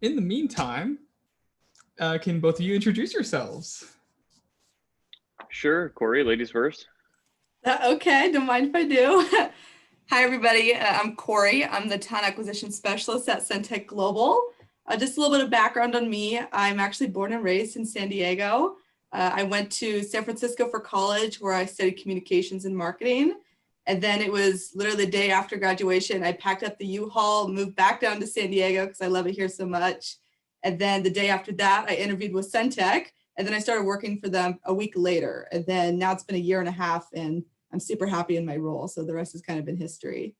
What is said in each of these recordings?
in the meantime, can both of you introduce yourselves? Sure, Corey, ladies first. Okay, don't mind if I do. Hi, everybody. I'm Corey. I'm the Talent Acquisition Specialist at Centec Global. Just a little bit of background on me. I'm actually born and raised in San Diego. I went to San Francisco for college where I studied communications and marketing. And then it was literally the day after graduation, I packed up the U-Haul, moved back down to San Diego because I love it here so much. And then the day after that, I interviewed with Centec. And then I started working for them a week later. And then now it's been a year and a half and I'm super happy in my role. So the rest has kind of been history.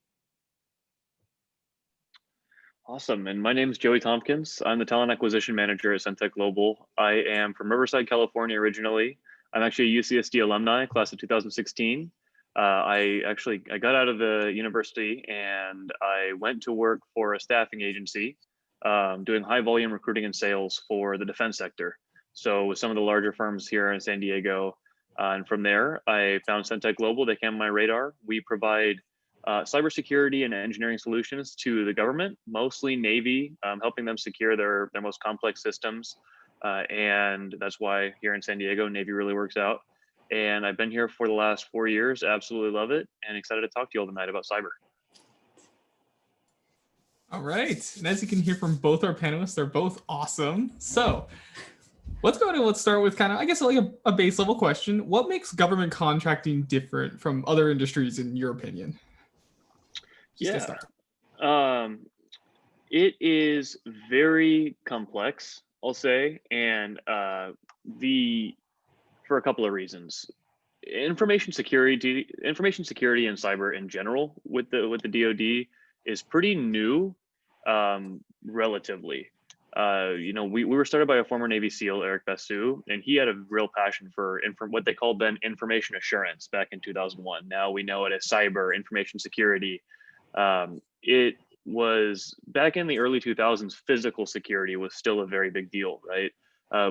Awesome. And my name is Joey Tompkins. I'm the Talent Acquisition Manager at Centec Global. I am from Riverside, California originally. I'm actually a UCSD alumni, class of 2016. I got out of the university and I went to work for a staffing agency doing high volume recruiting and sales for the defense sector. So with some of the larger firms here in San Diego, and from there, I found Centec Global. They came on my radar. We provide cybersecurity and engineering solutions to the government, mostly Navy, helping them secure their most complex systems. And that's why here in San Diego, Navy really works out. And I've been here for the last 4 years, absolutely love it, and excited to talk to you all tonight about cyber. All right. And as you can hear from both our panelists, they're both awesome. So let's go ahead and let's start with kind of, I guess, like a base level question. What makes government contracting different from other industries in your opinion? It is very complex, I'll say, and for a couple of reasons. Information security and cyber in general with the DoD is pretty new, relatively. We were started by a former Navy SEAL, Eric Basu, and he had a real passion for what they called then information assurance back in 2001. Now we know it as cyber information security. It was back in the early 2000s, physical security was still a very big deal, right?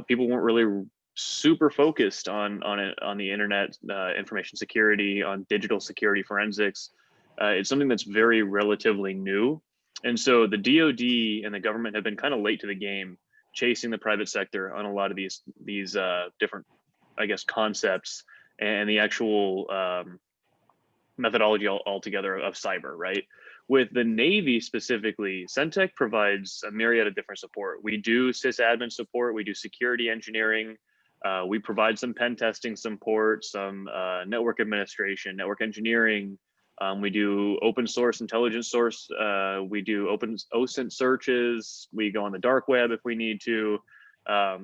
People weren't really super focused on the internet, information security, on digital security forensics. It's something that's very relatively new. And so the DoD and the government have been kind of late to the game, chasing the private sector on a lot of these different, I guess, concepts and the actual methodology altogether of cyber, right? With the Navy specifically, Centec provides a myriad of different support. We do sysadmin support, we do security engineering, we provide some pen testing support, some network administration, network engineering. We do open source intelligence source. We do open OSINT searches. We go on the dark web if we need to.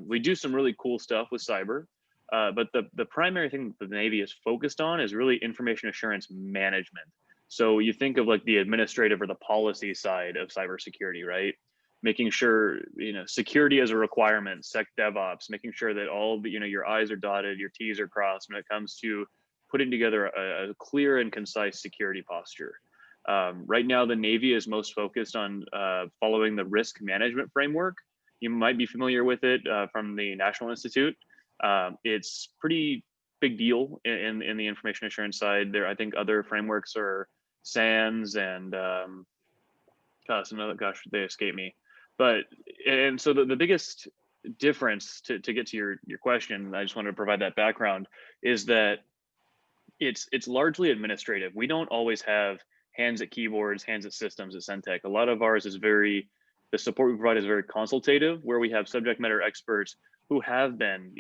We do some really cool stuff with cyber. But the primary thing that the Navy is focused on is really information assurance management. So you think of like the administrative or the policy side of cybersecurity, right? Making sure, security as a requirement, SecDevOps, making sure that all the, your I's are dotted, your T's are crossed when it comes to putting together a clear and concise security posture. Right now, the Navy is most focused on following the risk management framework. You might be familiar with it from the National Institute. It's pretty big deal in the information assurance side. There, I think other frameworks are SANS and they escape me. But and so the biggest difference to get to your question, I just wanted to provide that background, is that it's largely administrative. We don't always have hands at keyboards, hands at systems at Centec. A lot of ours is the support we provide is very consultative, where we have subject matter experts who have been,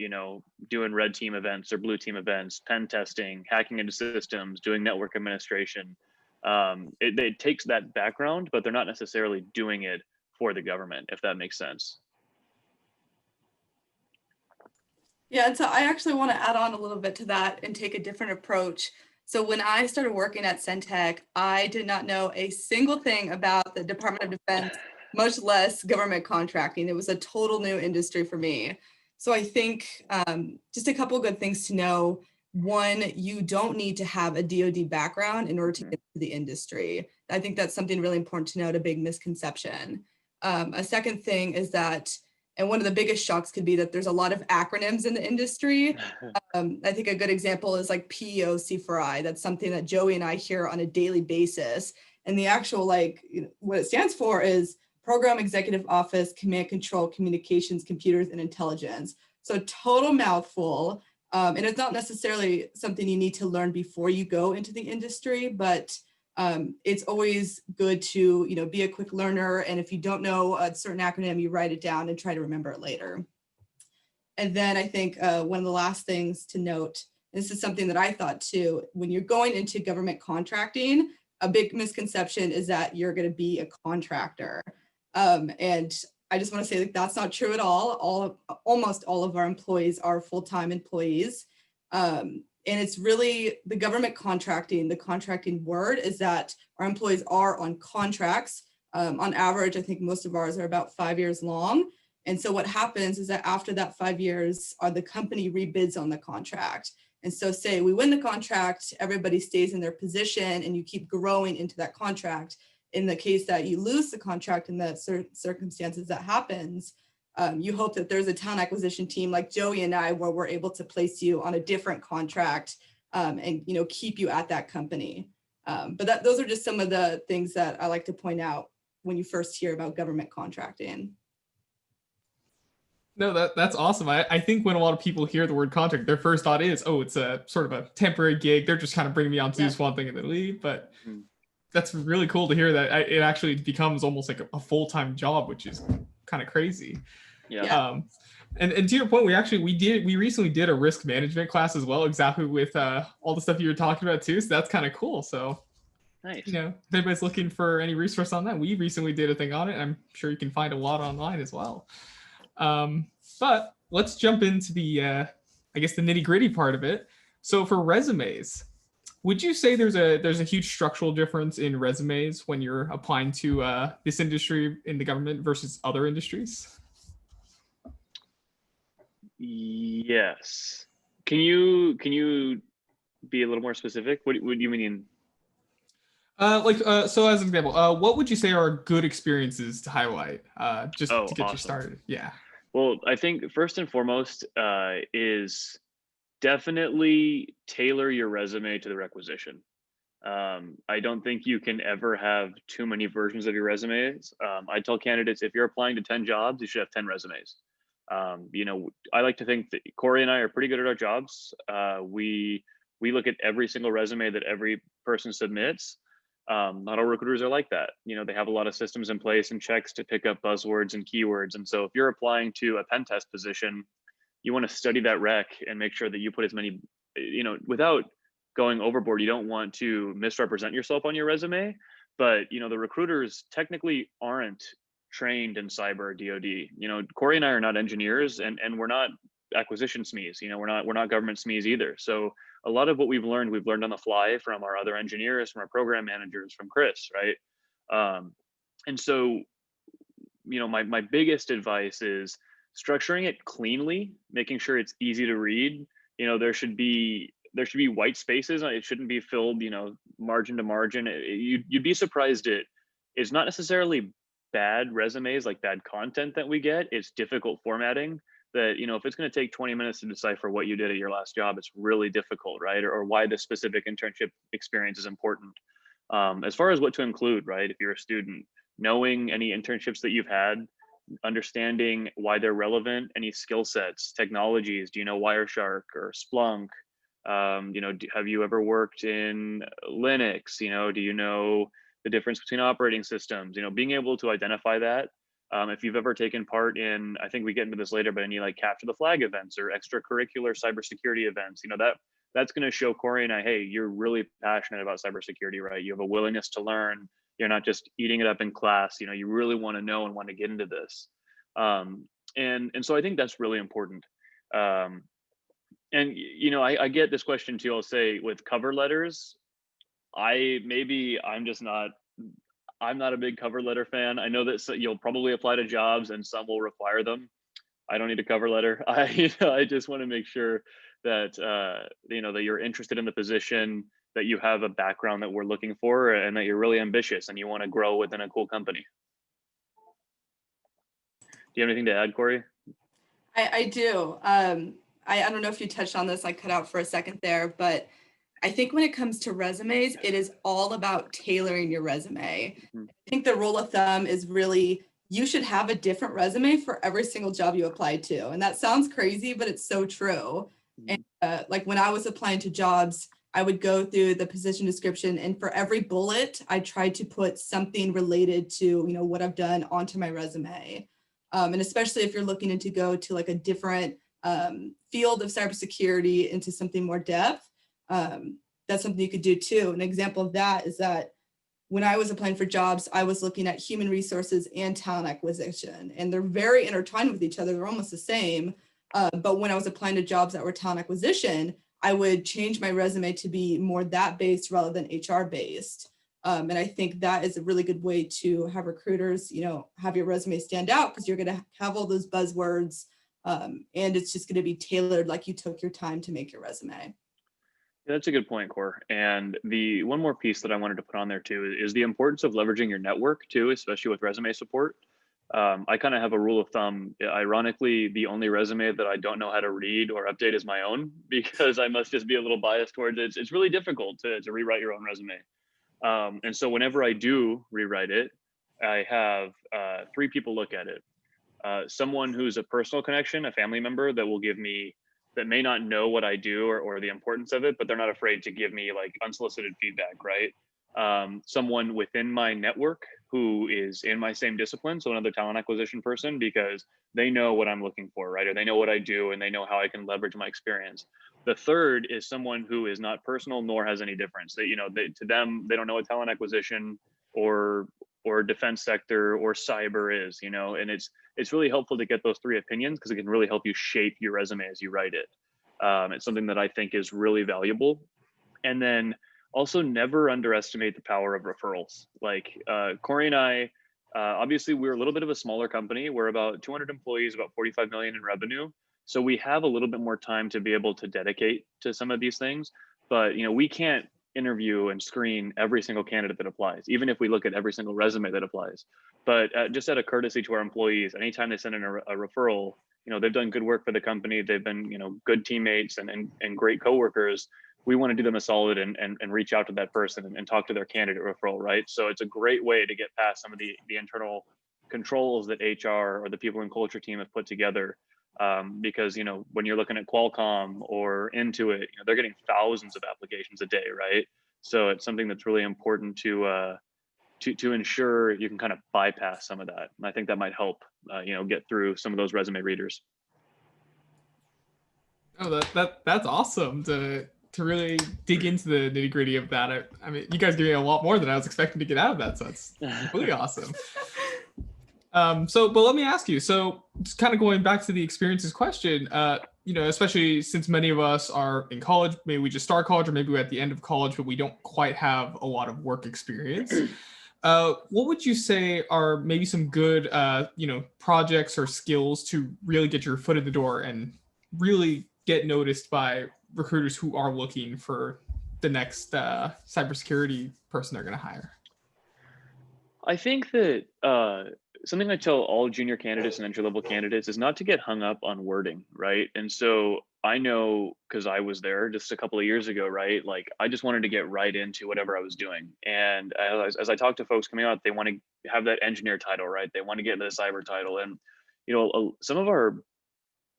doing red team events or blue team events, pen testing, hacking into systems, doing network administration. It takes that background, but they're not necessarily doing it for the government, if that makes sense. Yeah, and so I actually want to add on a little bit to that and take a different approach. So when I started working at Centec, I did not know a single thing about the Department of Defense, much less government contracting. It was a total new industry for me. So I think just a couple of good things to know. One, you don't need to have a DoD background in order to get into the industry. I think that's something really important to note, a big misconception. A second thing is that, and one of the biggest shocks could be that there's a lot of acronyms in the industry. I think a good example is like POC4I. That's something that Joey and I hear on a daily basis. And the actual, what it stands for is program executive office, command control, communications, computers, and intelligence. So total mouthful. And it's not necessarily something you need to learn before you go into the industry, but it's always good to, you know, be a quick learner. And if you don't know a certain acronym, you write it down and try to remember it later. And then I think one of the last things to note, this is something that I thought too, when you're going into government contracting, a big misconception is that you're going to be a contractor. And I just want to say that that's not true at all. Almost all of our employees are full-time employees. And it's really the government contracting, the contracting word is that our employees are on contracts. On average, I think most of ours are about 5 years long. And so what happens is that after that 5 years, the company rebids on the contract. And so say we win the contract, everybody stays in their position and you keep growing into that contract. In the case that you lose the contract in the circumstances that happens, you hope that there's a talent acquisition team like Joey and I, where we're able to place you on a different contract and, you know, keep you at that company. But those are just some of the things that I like to point out when you first hear about government contracting. No, that's awesome. I think when a lot of people hear the word contract, their first thought is, oh, it's a sort of a temporary gig. They're just kind of bringing me on to do this one thing and then leave. But that's really cool to hear that it actually becomes almost like a full-time job, which is kind of crazy. Yeah. And to your point, we recently did a risk management class as well, exactly with all the stuff you were talking about too. So that's kind of cool. So Nice. You know, if anybody's looking for any resource on that, we recently did a thing on it. And I'm sure you can find a lot online as well. But let's jump into the, I guess, the nitty gritty part of it. So for resumes, would you say there's a huge structural difference in resumes when you're applying to this industry in the government versus other industries? Yes. Can you be a little more specific? What do you mean? So as an example, what would you say are good experiences to highlight, just to get awesome. you started? Yeah. Well, I think first and foremost is definitely tailor your resume to the requisition. I don't think you can ever have too many versions of your resumes. I tell candidates, if you're applying to 10 jobs, you should have 10 resumes. You know, I like to think that Corey and I are pretty good at our jobs. We look at every single resume that every person submits. Not all recruiters are like that. You know, they have a lot of systems in place and checks to pick up buzzwords and keywords. And so if you're applying to a pen test position, you want to study that rec and make sure that you put as many, you know, without going overboard. You don't want to misrepresent yourself on your resume, but you know, the recruiters technically aren't trained in cyber or DoD. You know, Corey and I are not engineers, and we're not acquisition SMEs. You know, we're not government SMEs either. So a lot of what we've learned on the fly from our other engineers, from our program managers, from Chris, right? And so, you know, my biggest advice is structuring it cleanly, making sure it's easy to read. You know, there should be white spaces. It shouldn't be filled, you know, margin to margin. You'd be surprised it's not necessarily bad resumes, like bad content that we get. It's difficult formatting that, you know, if it's going to take 20 minutes to decipher what you did at your last job, it's really difficult, right? Or why this specific internship experience is important. As far as what to include, right? If you're a student, knowing any internships that you've had, understanding why they're relevant, any skill sets, technologies. Do you know Wireshark or Splunk? You know, have you ever worked in Linux? You know, do you know the difference between operating systems? You know, being able to identify that. If you've ever taken part in, I think we get into this later, but any like capture the flag events or extracurricular cybersecurity events, you know, that's going to show Corey and I, hey, you're really passionate about cybersecurity, right? You have a willingness to learn. You're not just eating it up in class. You know, you really want to know and want to get into this. And so I think that's really important. And you know, I get this question too. I'll say with cover letters, I'm not a big cover letter fan. I know that you'll probably apply to jobs and some will require them. I don't need a cover letter. I just want to make sure that you know, that you're interested in the position, that you have a background that we're looking for, and that you're really ambitious and you want to grow within a cool company. Do you have anything to add, Corey? I do. I don't know if you touched on this, I cut out for a second there, but I think when it comes to resumes, it is all about tailoring your resume. I think the rule of thumb is really you should have a different resume for every single job you apply to. And that sounds crazy, but it's so true. And like when I was applying to jobs, I would go through the position description, and for every bullet, I tried to put something related to, you know, what I've done onto my resume. And especially if you're looking to go to like a different field of cybersecurity into something more depth, that's something you could do too. An example of that is that when I was applying for jobs, I was looking at human resources and talent acquisition, and they're very intertwined with each other. They're almost the same. But when I was applying to jobs that were talent acquisition, I would change my resume to be more that based rather than HR based. And I think that is a really good way to have recruiters, you know, have your resume stand out, because you're going to have all those buzzwords, and it's just going to be tailored like you took your time to make your resume. That's a good point, Core. And the one more piece that I wanted to put on there too is the importance of leveraging your network too, especially with resume support. I kind of have a rule of thumb. Ironically, the only resume that I don't know how to read or update is my own, because I must just be a little biased towards it. It's really difficult to rewrite your own resume. And so whenever I do rewrite it, I have 3 people look at it. Someone who's a personal connection, a family member that will give me, that may not know what I do or the importance of it, but they're not afraid to give me like unsolicited feedback, right? Someone within my network who is in my same discipline, so another talent acquisition person, because they know what I'm looking for, right? Or they know what I do and they know how I can leverage my experience. The third is someone who is not personal nor has any difference. That, you know, to them, they don't know what talent acquisition or defense sector or cyber is, you know, and it's really helpful to get those 3 opinions, because it can really help you shape your resume as you write it. It's something that I think is really valuable. And then also never underestimate the power of referrals. Like Corey and I, obviously we're a little bit of a smaller company. We're about 200 employees, about 45 million in revenue. So we have a little bit more time to be able to dedicate to some of these things. But, you know, we can't interview and screen every single candidate that applies, even if we look at every single resume that applies. But just out of courtesy to our employees, anytime they send in a referral, you know, they've done good work for the company. They've been, you know, good teammates and great coworkers. We want to do them a solid and reach out to that person and talk to their candidate referral, right? So it's a great way to get past some of the internal controls that HR or the people in culture team have put together. Because, you know, when you're looking at Qualcomm or Intuit, you know, they're getting thousands of applications a day, right? So it's something that's really important to ensure you can kind of bypass some of that. And I think that might help, you know, get through some of those resume readers. Oh, that's awesome to really dig into the nitty gritty of that. I mean, you guys give me a lot more than I was expecting to get out of that, so that's really awesome. But let me ask you. So, just kind of going back to the experiences question, you know, especially since many of us are in college, maybe we just start college, or maybe we're at the end of college, but we don't quite have a lot of work experience. What would you say are maybe some good, you know, projects or skills to really get your foot in the door and really get noticed by recruiters who are looking for the next cybersecurity person they're going to hire? I think that something I tell all junior candidates and entry-level candidates is not to get hung up on wording, right? And so I know, because I was there just a couple of years ago, right? Like I just wanted to get right into whatever I was doing. And as I talk to folks coming out, they want to have that engineer title, right? They want to get into the cyber title. And, you know, some of our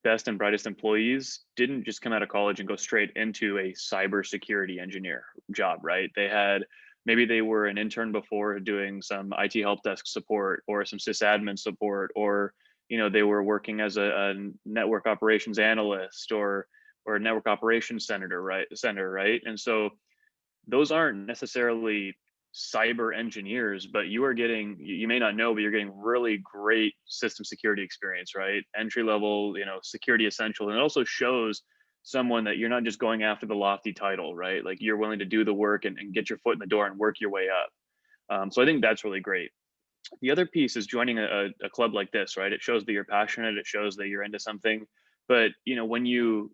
best and brightest employees didn't just come out of college and go straight into a cybersecurity engineer job, right? Maybe they were an intern before doing some IT help desk support or some sysadmin support, or, you know, they were working as a network operations analyst or a network operations center, right? And so those aren't necessarily cyber engineers, but you may not know, but you're getting really great system security experience, right? Entry level, you know, security essential. And it also shows someone that you're not just going after the lofty title, right? Like you're willing to do the work and get your foot in the door and work your way up. So I think that's really great. The other piece is joining a club like this, right? It shows that you're passionate. It shows that you're into something. But, you know,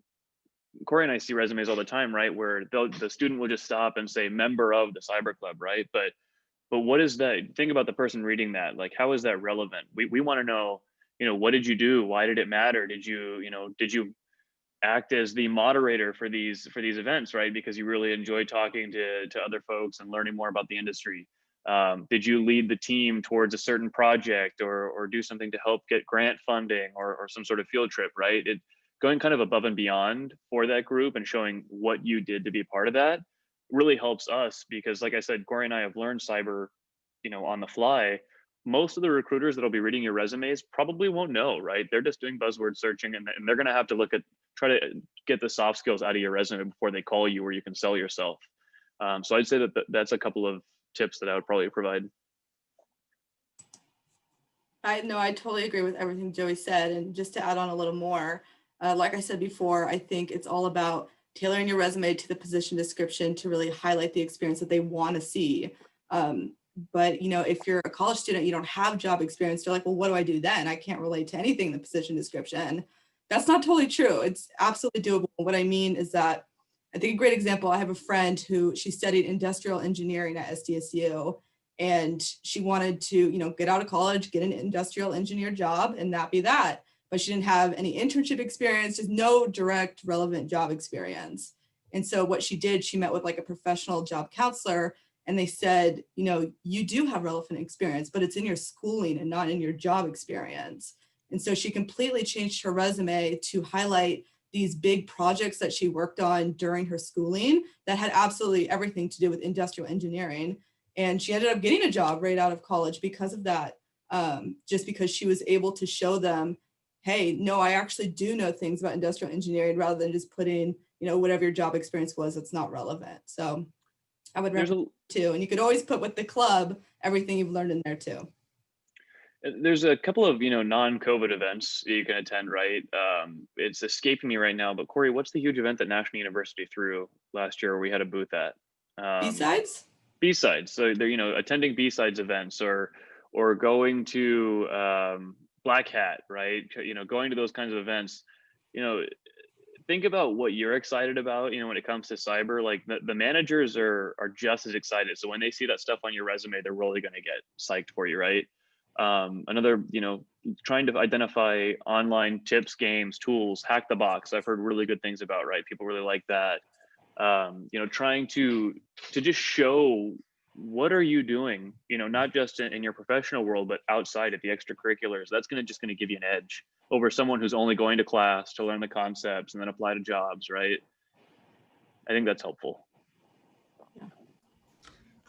Corey and I see resumes all the time, right? Where the student will just stop and say member of the cyber club, right? But what is that? Think about the person reading that. Like, how is that relevant? We want to know, you know, what did you do? Why did it matter? Did you act as the moderator for these events, right? Because you really enjoy talking to other folks and learning more about the industry. Did you lead the team towards a certain project or do something to help get grant funding or some sort of field trip, right? Going kind of above and beyond for that group and showing what you did to be part of that really helps us, because like I said, Corey and I have learned cyber, on the fly. Most of the recruiters that'll be reading your resumes probably won't know, right? They're just doing buzzword searching, and they're going to have to try to get the soft skills out of your resume before they call you, where you can sell yourself. So I'd say that's a couple of tips that I would probably provide. I know, I totally agree with everything Joey said. And just to add on a little more, like I said before, I think it's all about tailoring your resume to the position description to really highlight the experience that they want to see. But if you're a college student, you don't have job experience, you're like, well, what do I do then? I can't relate to anything in the position description. That's not totally true. It's absolutely doable. What I mean is that I think a great example, I have a friend who she studied industrial engineering at SDSU, and she wanted to, get out of college, get an industrial engineer job, and that be that. But she didn't have any internship experience, just no direct relevant job experience. And so what she did, she met with like a professional job counselor, and they said, you do have relevant experience, but it's in your schooling and not in your job experience. And so she completely changed her resume to highlight these big projects that she worked on during her schooling that had absolutely everything to do with industrial engineering. And she ended up getting a job right out of college because of that, just because she was able to show them, hey, no, I actually do know things about industrial engineering, rather than just putting, whatever your job experience was, it's not relevant. So I would recommend too. And you could always put with the club everything you've learned in there too. There's a couple of, non-COVID events you can attend, right? It's escaping me right now, but Corey, what's the huge event that National University threw last year where we had a booth at? B-sides? B-sides. So they're, attending B-sides events or going to Black Hat, right? Going to those kinds of events, think about what you're excited about, when it comes to cyber. Like the managers are just as excited. So when they see that stuff on your resume, they're really going to get psyched for you, right? Another, trying to identify online tips, games, tools, Hack the Box. I've heard really good things about, right? People really like that. Trying to just show what are you doing, not just in your professional world, but outside of the extracurriculars. That's just going to give you an edge over someone who's only going to class to learn the concepts and then apply to jobs, right? I think that's helpful.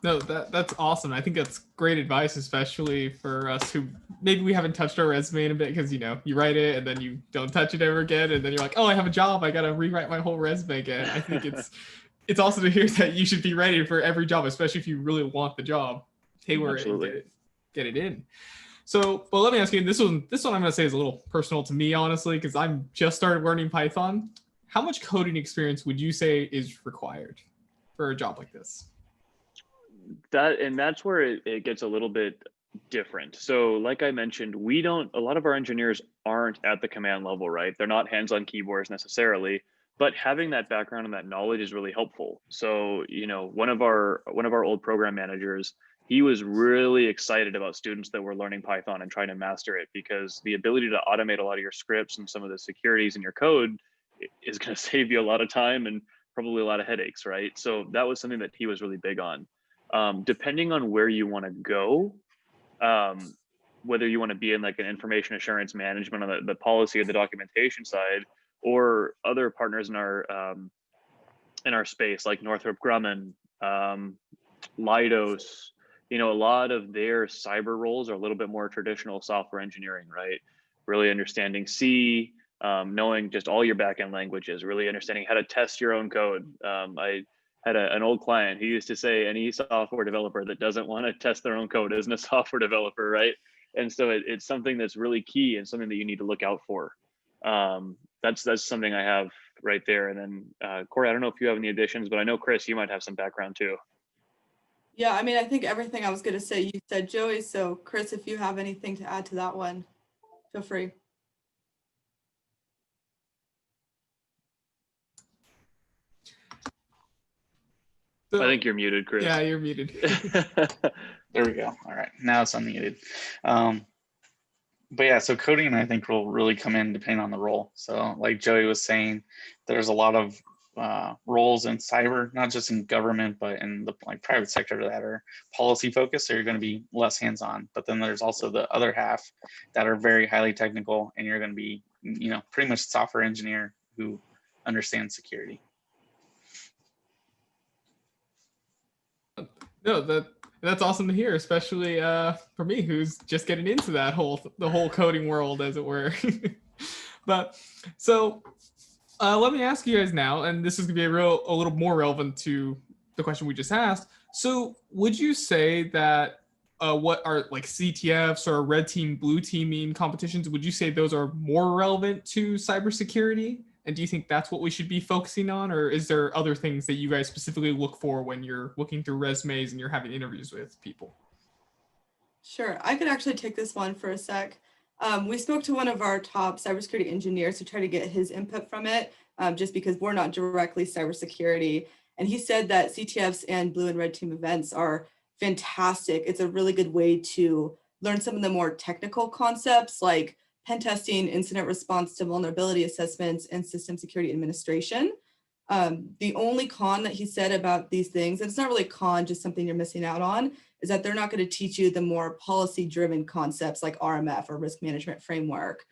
No, that's awesome. I think that's great advice, especially for us who maybe we haven't touched our resume in a bit, because you write it and then you don't touch it ever again, and then you're like, oh, I have a job, I gotta rewrite my whole resume again. I think it's also to hear that you should be ready for every job, especially if you really want the job. Tailor it and get it in. So, well, let me ask you, this one I'm gonna say is a little personal to me, honestly, because I'm just started learning Python. How much coding experience would you say is required for a job like this? That's where it gets a little bit different. So like I mentioned, a lot of our engineers aren't at the command level, right? They're not hands on keyboards necessarily, but having that background and that knowledge is really helpful. So, one of our old program managers, he was really excited about students that were learning Python and trying to master it, because the ability to automate a lot of your scripts and some of the securities in your code is going to save you a lot of time and probably a lot of headaches, right? So that was something that he was really big on. Depending on where you want to go, whether you want to be in like an information assurance management on the policy or the documentation side, or other partners in our space like Northrop Grumman, Leidos, a lot of their cyber roles are a little bit more traditional software engineering, right? Really understanding C, knowing just all your backend languages, really understanding how to test your own code. I had an old client who used to say any software developer that doesn't want to test their own code isn't a software developer, right? And so it's something that's really key and something that you need to look out for. That's something I have right there. And then Corey, I don't know if you have any additions, but I know Chris, you might have some background too. Yeah, I mean, I think everything I was going to say, you said, Joey. So Chris, if you have anything to add to that one, feel free. So, I think you're muted, Chris. Yeah, you're muted. There we go. All right, now it's unmuted. But yeah, so coding I think will really come in depending on the role. So like Joey was saying, there's a lot of roles in cyber, not just in government, but in the like private sector that are policy focused. So you're going to be less hands-on. But then there's also the other half that are very highly technical, and you're going to be, you know, pretty much software engineer who understands security. No, that's awesome to hear, especially for me, who's just getting into the whole coding world, as it were. But so let me ask you guys now, and this is gonna be a little more relevant to the question we just asked. So, would you say that what are like CTFs or red team, blue teaming competitions? Would you say those are more relevant to cybersecurity? And do you think that's what we should be focusing on, or is there other things that you guys specifically look for when you're looking through resumes and you're having interviews with people? Sure, I could actually take this one for a sec. We spoke to one of our top cybersecurity engineers to try to get his input from it, just because we're not directly cybersecurity. And he said that CTFs and blue and red team events are fantastic. It's a really good way to learn some of the more technical concepts like pen testing, incident response to vulnerability assessments, and system security administration. The only con that he said about these things, and it's not really a con, just something you're missing out on, is that they're not going to teach you the more policy-driven concepts like RMF or risk management framework.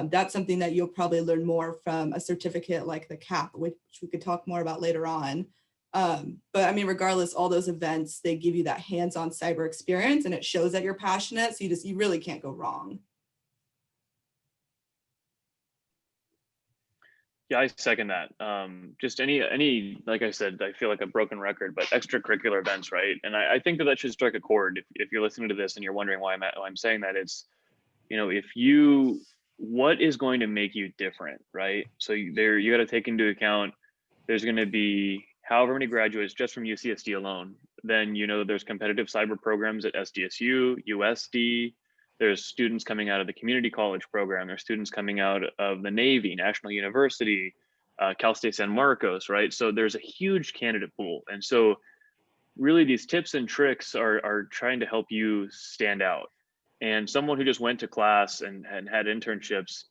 That's something that you'll probably learn more from a certificate like the CAP, which we could talk more about later on. But I mean, regardless, all those events, they give you that hands-on cyber experience, and it shows that you're passionate. So you really can't go wrong. Yeah, I second that. Just any, like I said, I feel like a broken record, but extracurricular events, right? And I think that should strike a chord. If you're listening to this and you're wondering why I'm saying that, it's, you know, what is going to make you different, right? So you got to take into account, there's going to be however many graduates just from UCSD alone. Then, you know, there's competitive cyber programs at SDSU, USD. There's students coming out of the community college program. There's students coming out of the Navy, National University, Cal State San Marcos, right? So there's a huge candidate pool. And so really these tips and tricks are trying to help you stand out. And someone who just went to class and had internships,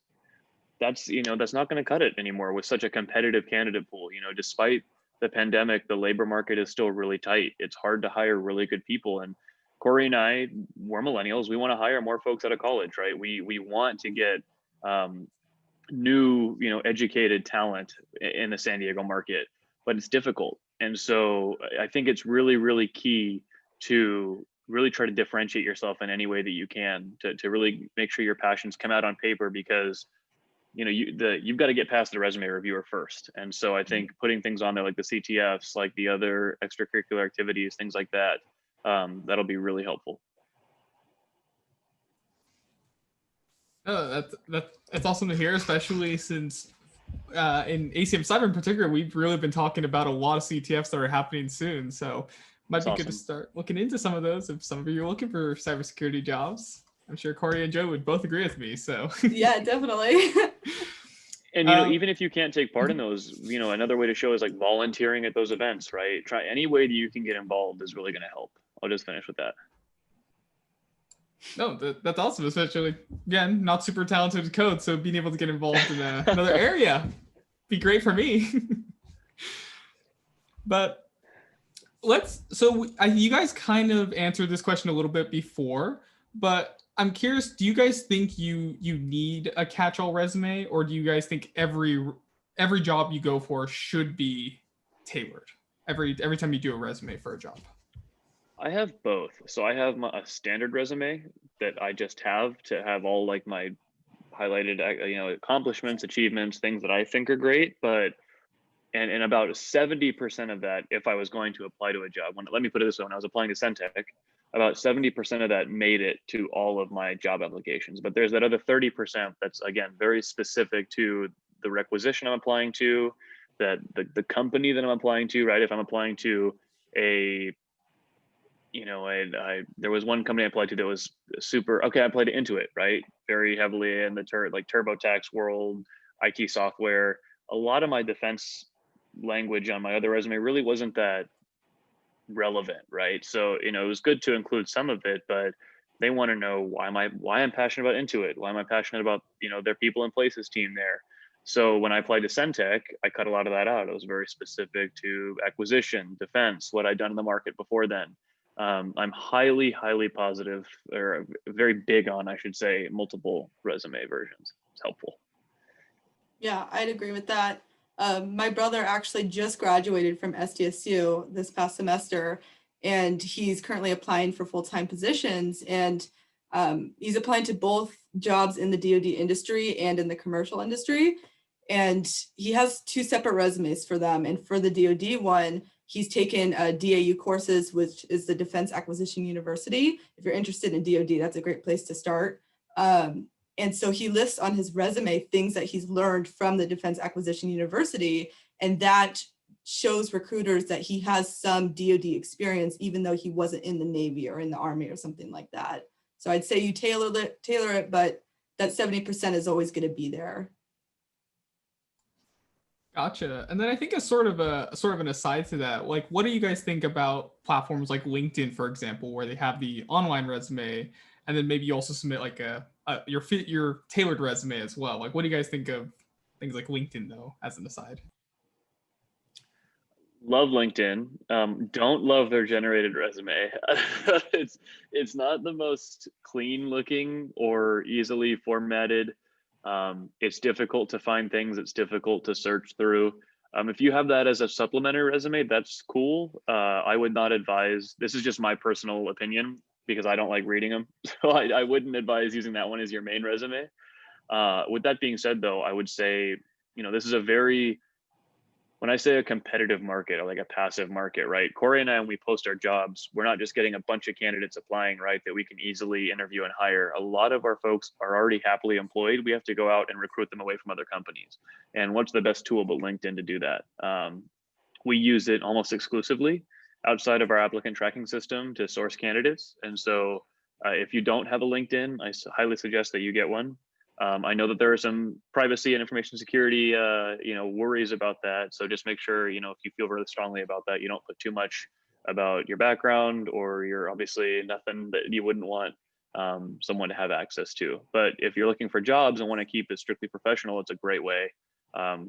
that's not going to cut it anymore with such a competitive candidate pool. You know, despite the pandemic, the labor market is still really tight. It's hard to hire really good people. And Corey and I, we're millennials. We want to hire more folks out of college, right? We want to get new, educated talent in the San Diego market, but it's difficult. And so I think it's really, really key to really try to differentiate yourself in any way that you can to really make sure your passions come out on paper, because you've got to get past the resume reviewer first. And so I think putting things on there like the CTFs, like the other extracurricular activities, things like that, that'll be really helpful. Oh, that's awesome to hear, especially since in ACM Cyber in particular, we've really been talking about a lot of CTFs that are happening soon. So might be good to start looking into some of those if some of you are looking for cybersecurity jobs. I'm sure Corey and Joe would both agree with me. So yeah, definitely. And even if you can't take part in those, another way to show is like volunteering at those events, right? Try any way that you can get involved is really going to help. I'll just finish with that. No, that's awesome. Especially again, not super talented with code, so being able to get involved in another area be great for me. But you guys kind of answered this question a little bit before, but I'm curious, do you guys think you need a catch-all resume, or do you guys think every job you go for should be tailored every time you do a resume for a job? I have both. So I have a standard resume that I just have to have all like my highlighted, accomplishments, achievements, things that I think are great, but and about 70% of that, if I was going to apply to a job, let me put it this way, when I was applying to Centech, about 70% of that made it to all of my job applications. But there's that other 30% that's, again, very specific to the requisition I'm applying to, that the company that I'm applying to, right? If I'm applying to there was one company I applied to that was super, okay, I applied to Intuit, right? Very heavily in the TurboTax world, IT software. A lot of my defense language on my other resume really wasn't that relevant, right? So it was good to include some of it, but they want to know why I'm passionate about Intuit, why am I passionate about their people and places team there. So when I applied to Centech, I cut a lot of that out. It was very specific to acquisition, defense, what I'd done in the market before then. I'm highly, highly positive, or very big on, I should say, multiple resume versions. It's helpful. Yeah, I'd agree with that. My brother actually just graduated from SDSU this past semester, and he's currently applying for full-time positions. And he's applying to both jobs in the DoD industry and in the commercial industry. And he has two separate resumes for them. And for the DoD one, he's taken DAU courses, which is the Defense Acquisition University. If you're interested in DoD, that's a great place to start. And so he lists on his resume things that he's learned from the Defense Acquisition University, and that shows recruiters that he has some DoD experience, even though he wasn't in the Navy or in the Army or something like that. So I'd say you tailor it, but that 70% is always going to be there. Gotcha. And then I think as sort of an aside to that, like, what do you guys think about platforms like LinkedIn, for example, where they have the online resume, and then maybe you also submit like your tailored resume as well? Like, what do you guys think of things like LinkedIn, though, as an aside? Love LinkedIn. Don't love their generated resume. It's not the most clean looking or easily formatted. It's difficult to find things. It's difficult to search through. If you have that as a supplementary resume, that's cool. I would not advise, this is just my personal opinion because I don't like reading them. So I wouldn't advise using that one as your main resume. With that being said, though, I would say, this is when I say a competitive market or like a passive market, right? Corey and I, when we post our jobs, we're not just getting a bunch of candidates applying, right? That we can easily interview and hire. A lot of our folks are already happily employed. We have to go out and recruit them away from other companies. And what's the best tool but LinkedIn to do that? We use it almost exclusively outside of our applicant tracking system to source candidates. And so if you don't have a LinkedIn, I highly suggest that you get one. I know that there are some privacy and information security, worries about that. So just make sure, if you feel really strongly about that, you don't put too much about your background, or you're obviously nothing that you wouldn't want someone to have access to. But if you're looking for jobs and want to keep it strictly professional, it's a great way. A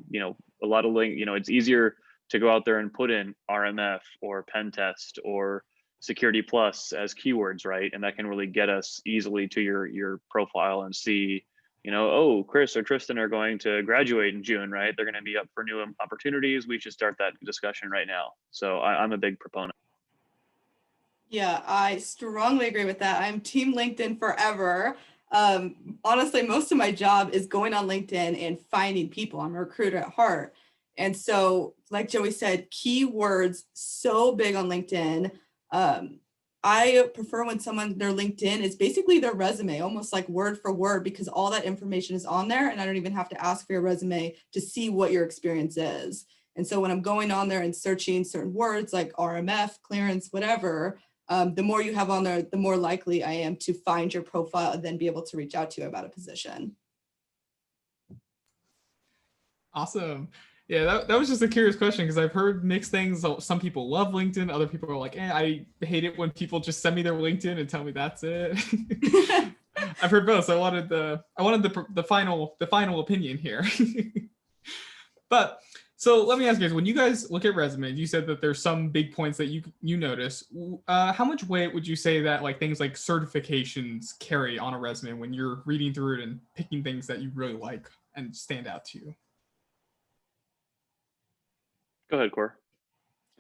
lot of it's easier to go out there and put in RMF or pen test or security plus as keywords, right? And that can really get us easily to your profile and see, oh, Chris or Tristan are going to graduate in June, right? They're going to be up for new opportunities. We should start that discussion right now. So I'm a big proponent. Yeah, I strongly agree with that. I'm team LinkedIn forever. Honestly, most of my job is going on LinkedIn and finding people. I'm a recruiter at heart. And so, like Joey said, keywords so big on LinkedIn. I prefer when their LinkedIn is basically their resume, almost like word for word, because all that information is on there and I don't even have to ask for your resume to see what your experience is. And so when I'm going on there and searching certain words like RMF, clearance, whatever, the more you have on there, the more likely I am to find your profile and then be able to reach out to you about a position. Awesome. Yeah, that was just a curious question because I've heard mixed things. Some people love LinkedIn. Other people are like, I hate it when people just send me their LinkedIn and tell me that's it. I've heard both. So I wanted the final opinion here. But so let me ask you guys, when you guys look at resumes, you said that there's some big points that you notice. How much weight would you say that like things like certifications carry on a resume when you're reading through it and picking things that you really like and stand out to you? Go ahead, Cor.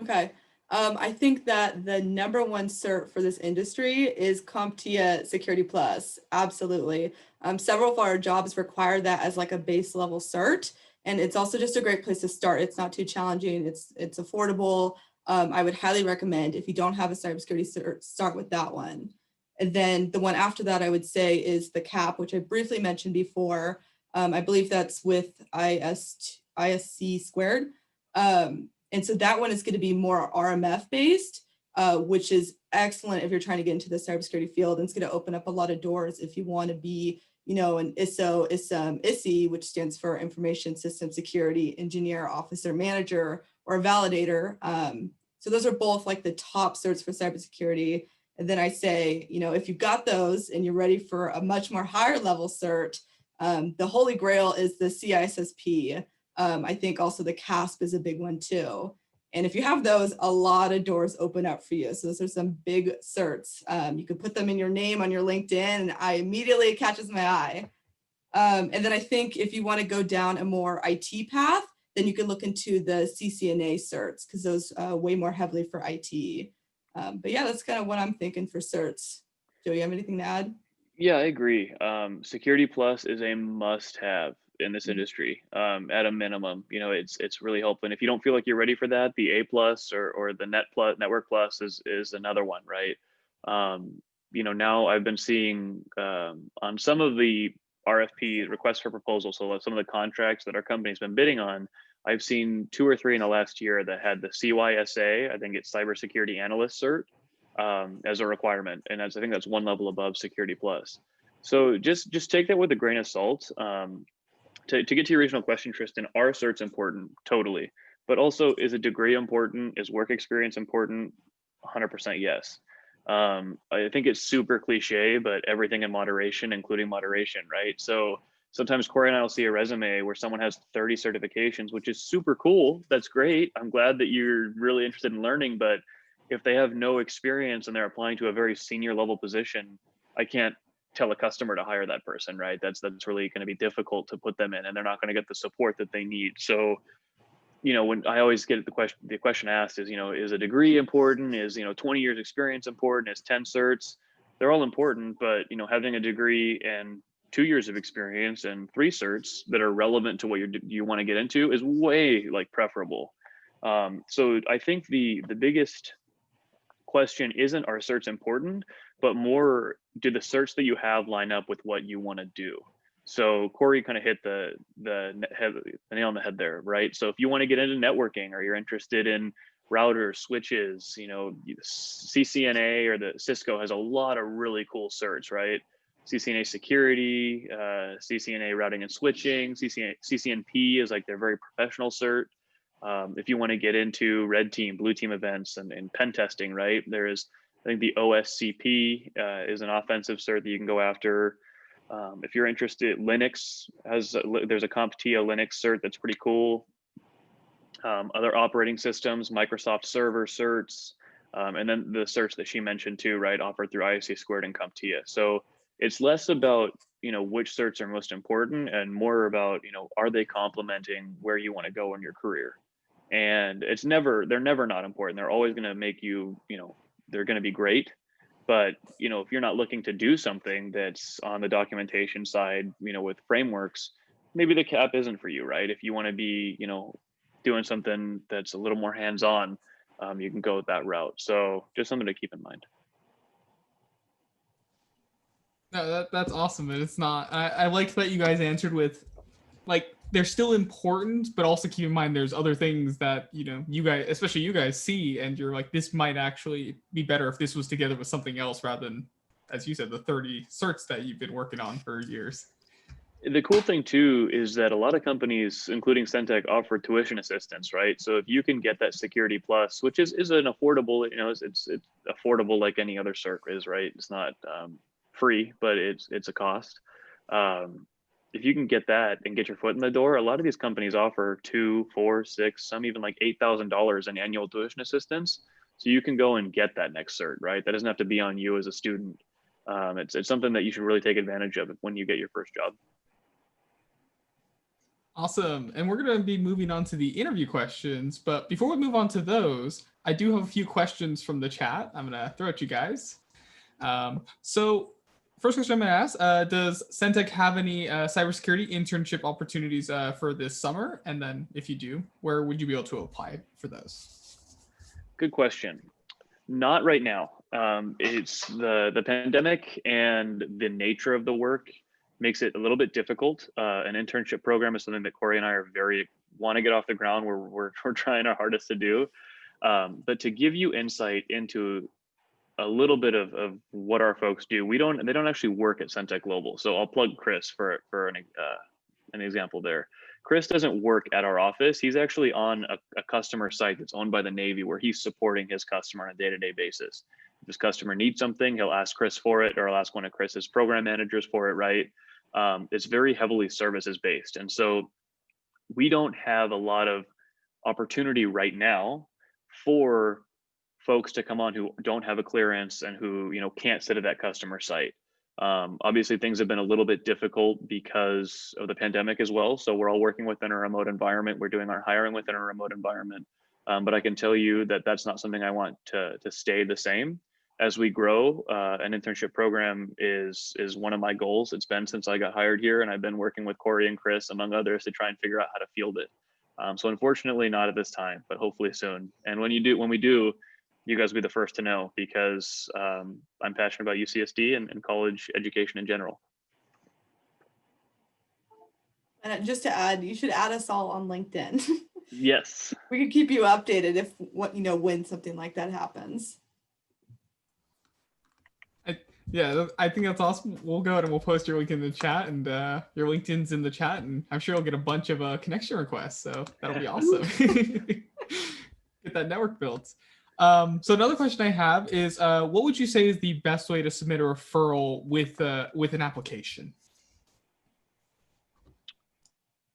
Okay. I think that the number one cert for this industry is Comptia Security Plus. Absolutely. Several of our jobs require that as like a base level cert. And it's also just a great place to start. It's not too challenging. It's affordable. I would highly recommend, if you don't have a cybersecurity cert, start with that one. And then the one after that, I would say, is the CAP, which I briefly mentioned before. I believe that's with ISC squared. And so that one is going to be more RMF based, which is excellent if you're trying to get into the cybersecurity field. And it's going to open up a lot of doors if you want to be, an ISI, which stands for Information System Security Engineer, Officer, Manager, or a Validator. So those are both like the top certs for cybersecurity. And then I say, if you've got those and you're ready for a much more higher level cert, The holy grail is the CISSP. I think also the CASP is a big one too. And if you have those, a lot of doors open up for you. So those are some big certs. You can put them in your name on your LinkedIn, and immediately it catches my eye. And then I think if you want to go down a more IT path, then you can look into the CCNA certs, because those way more heavily for IT. But yeah, that's kind of what I'm thinking for certs. Joe, you have anything to add? Yeah, I agree. Security Plus is a must-have in this industry, at a minimum. You know, it's really helpful. And if you don't feel like you're ready for that, the A Plus or the Network Plus is another one, right? You know, now I've been seeing on some of the RFP requests for proposals, so some of the contracts that our company's been bidding on, I've seen 2 or 3 in the last year that had the CYSA, I think it's Cybersecurity Analyst cert, as a requirement, and I think that's one level above Security Plus. So just take that with a grain of salt. To get to your original question, Tristan, are certs important? Totally, but also, is a degree important? Is work experience important? 100% yes. I think it's super cliche, but everything in moderation, including moderation, right? So sometimes Corey and I will see a resume where someone has 30 certifications, which is super cool. That's great. I'm glad that you're really interested in learning, but if they have no experience and they're applying to a very senior level position, I can't tell a customer to hire that person, right? That's really going to be difficult to put them in, and they're not going to get the support that they need. So, you know, when I always get the question asked is, you know, is a degree important? Is, you know, 20 years experience important? Is 10 certs? They're all important, but, you know, having a degree and 2 years of experience and 3 certs that are relevant to what you want to get into is way like preferable. So I think the biggest question isn't, are certs important, but more, do the certs that you have line up with what you want to do? So Corey kind of hit the nail on the head there, right? So if you want to get into networking, or you're interested in routers, switches, you know, CCNA or the Cisco has a lot of really cool certs, right? CCNA security, CCNA routing and switching, CCNP is like their very professional cert. If you want to get into red team, blue team events and pen testing, right? There's, I think the OSCP is an offensive cert that you can go after. If you're interested, Linux there's a Comptia Linux cert that's pretty cool. Other operating systems, Microsoft Server certs, and then the certs that she mentioned too, right? Offered through ISC Squared and Comptia. So it's less about, you know, which certs are most important, and more about, you know, are they complementing where you want to go in your career? And they're never not important. They're always going to make you, you know, they're going to be great. But, you know, if you're not looking to do something that's on the documentation side, you know, with frameworks, maybe the CAP isn't for you, right? If you want to be, you know, doing something that's a little more hands-on, you can go that route. So just something to keep in mind. No, that's awesome. And it's not, I like that you guys answered with, like, they're still important, but also keep in mind there's other things that, you know, you guys, especially you guys, see, and you're like, this might actually be better if this was together with something else rather than, as you said, the 30 certs that you've been working on for years. The cool thing too is that a lot of companies, including Centec, offer tuition assistance, right? So if you can get that Security Plus, which is an affordable, you know, it's affordable like any other cert is, right? It's not free, but it's a cost. If you can get that and get your foot in the door, a lot of these companies offer $2, $4, $6, some even like $8,000 in annual tuition assistance. So you can go and get that next cert, right? That doesn't have to be on you as a student. It's something that you should really take advantage of when you get your first job. Awesome. And we're going to be moving on to the interview questions. But before we move on to those, I do have a few questions from the chat I'm going to throw at you guys. So first question I'm going to ask, does Centec have any cybersecurity internship opportunities for this summer? And then if you do, where would you be able to apply for those? Good question. Not right now. It's the pandemic and the nature of the work makes it a little bit difficult. An internship program is something that Corey and I are want to get off the ground. We're trying our hardest to do. But to give you insight into a little bit of what our folks do, they don't actually work at Centec Global. So I'll plug Chris for an example there. Chris doesn't work at our office. He's actually on a customer site that's owned by the Navy, where he's supporting his customer on a day-to-day basis. If his customer needs something, he'll ask Chris for it, or he'll ask one of Chris's program managers for it, right? it's very heavily services based. And so we don't have a lot of opportunity right now for folks to come on who don't have a clearance and who, can't sit at that customer site. Obviously, things have been a little bit difficult because of the pandemic as well. So we're all working within a remote environment. We're doing our hiring within a remote environment. But I can tell you that that's not something I want to stay the same. As we grow, an internship program is one of my goals. It's been since I got hired here, and I've been working with Corey and Chris, among others, to try and figure out how to field it. So unfortunately, not at this time, but hopefully soon. And when we do, you guys will be the first to know, because I'm passionate about UCSD and college education in general. And just to add, you should add us all on LinkedIn. Yes. We can keep you updated when something like that happens. I think that's awesome. We'll go ahead and we'll post your link in the chat, and your LinkedIn's in the chat, and I'm sure you'll get a bunch of connection requests. So that'll be awesome. Get that network built. So another question I have is, what would you say is the best way to submit a referral with an application?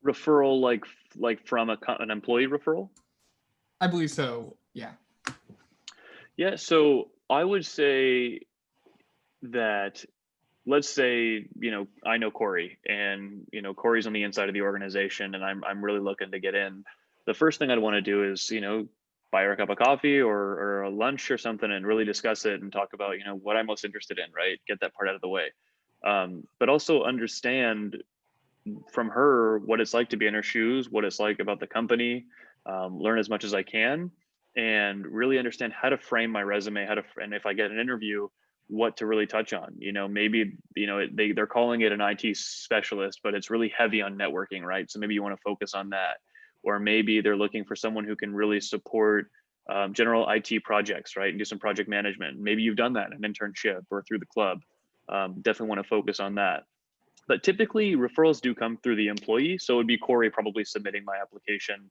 Referral, like from an employee referral? I believe so. Yeah. Yeah. So I would say that, let's say, I know Corey, and Corey's on the inside of the organization, and I'm really looking to get in. The first thing I'd want to do is buy her a cup of coffee or a lunch or something, and really discuss it and talk about what I'm most interested in, right? Get that part out of the way, but also understand from her what it's like to be in her shoes, what it's like about the company, learn as much as I can, and really understand how to frame my resume, and if I get an interview, what to really touch on. Maybe they're calling it an IT specialist, but it's really heavy on networking, right? So maybe you want to focus on that. Or maybe they're looking for someone who can really support general IT projects, right? And do some project management. Maybe you've done that in an internship or through the club. Definitely want to focus on that. But typically referrals do come through the employee. So it would be Corey probably submitting my application,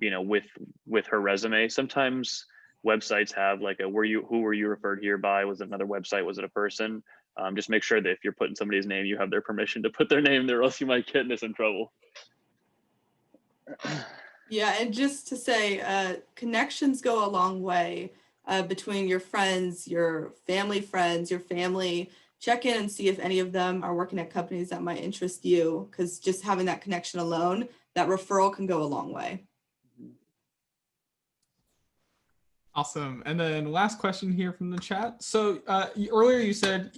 with her resume. Sometimes websites have like who were you referred here by? Was it another website? Was it a person? Just make sure that if you're putting somebody's name, you have their permission to put their name there, or else you might get in some trouble. Yeah, and just to say, connections go a long way between your friends, your family friends, your family. Check in and see if any of them are working at companies that might interest you, because just having that connection alone, that referral can go a long way. Awesome. And then last question here from the chat. So earlier you said,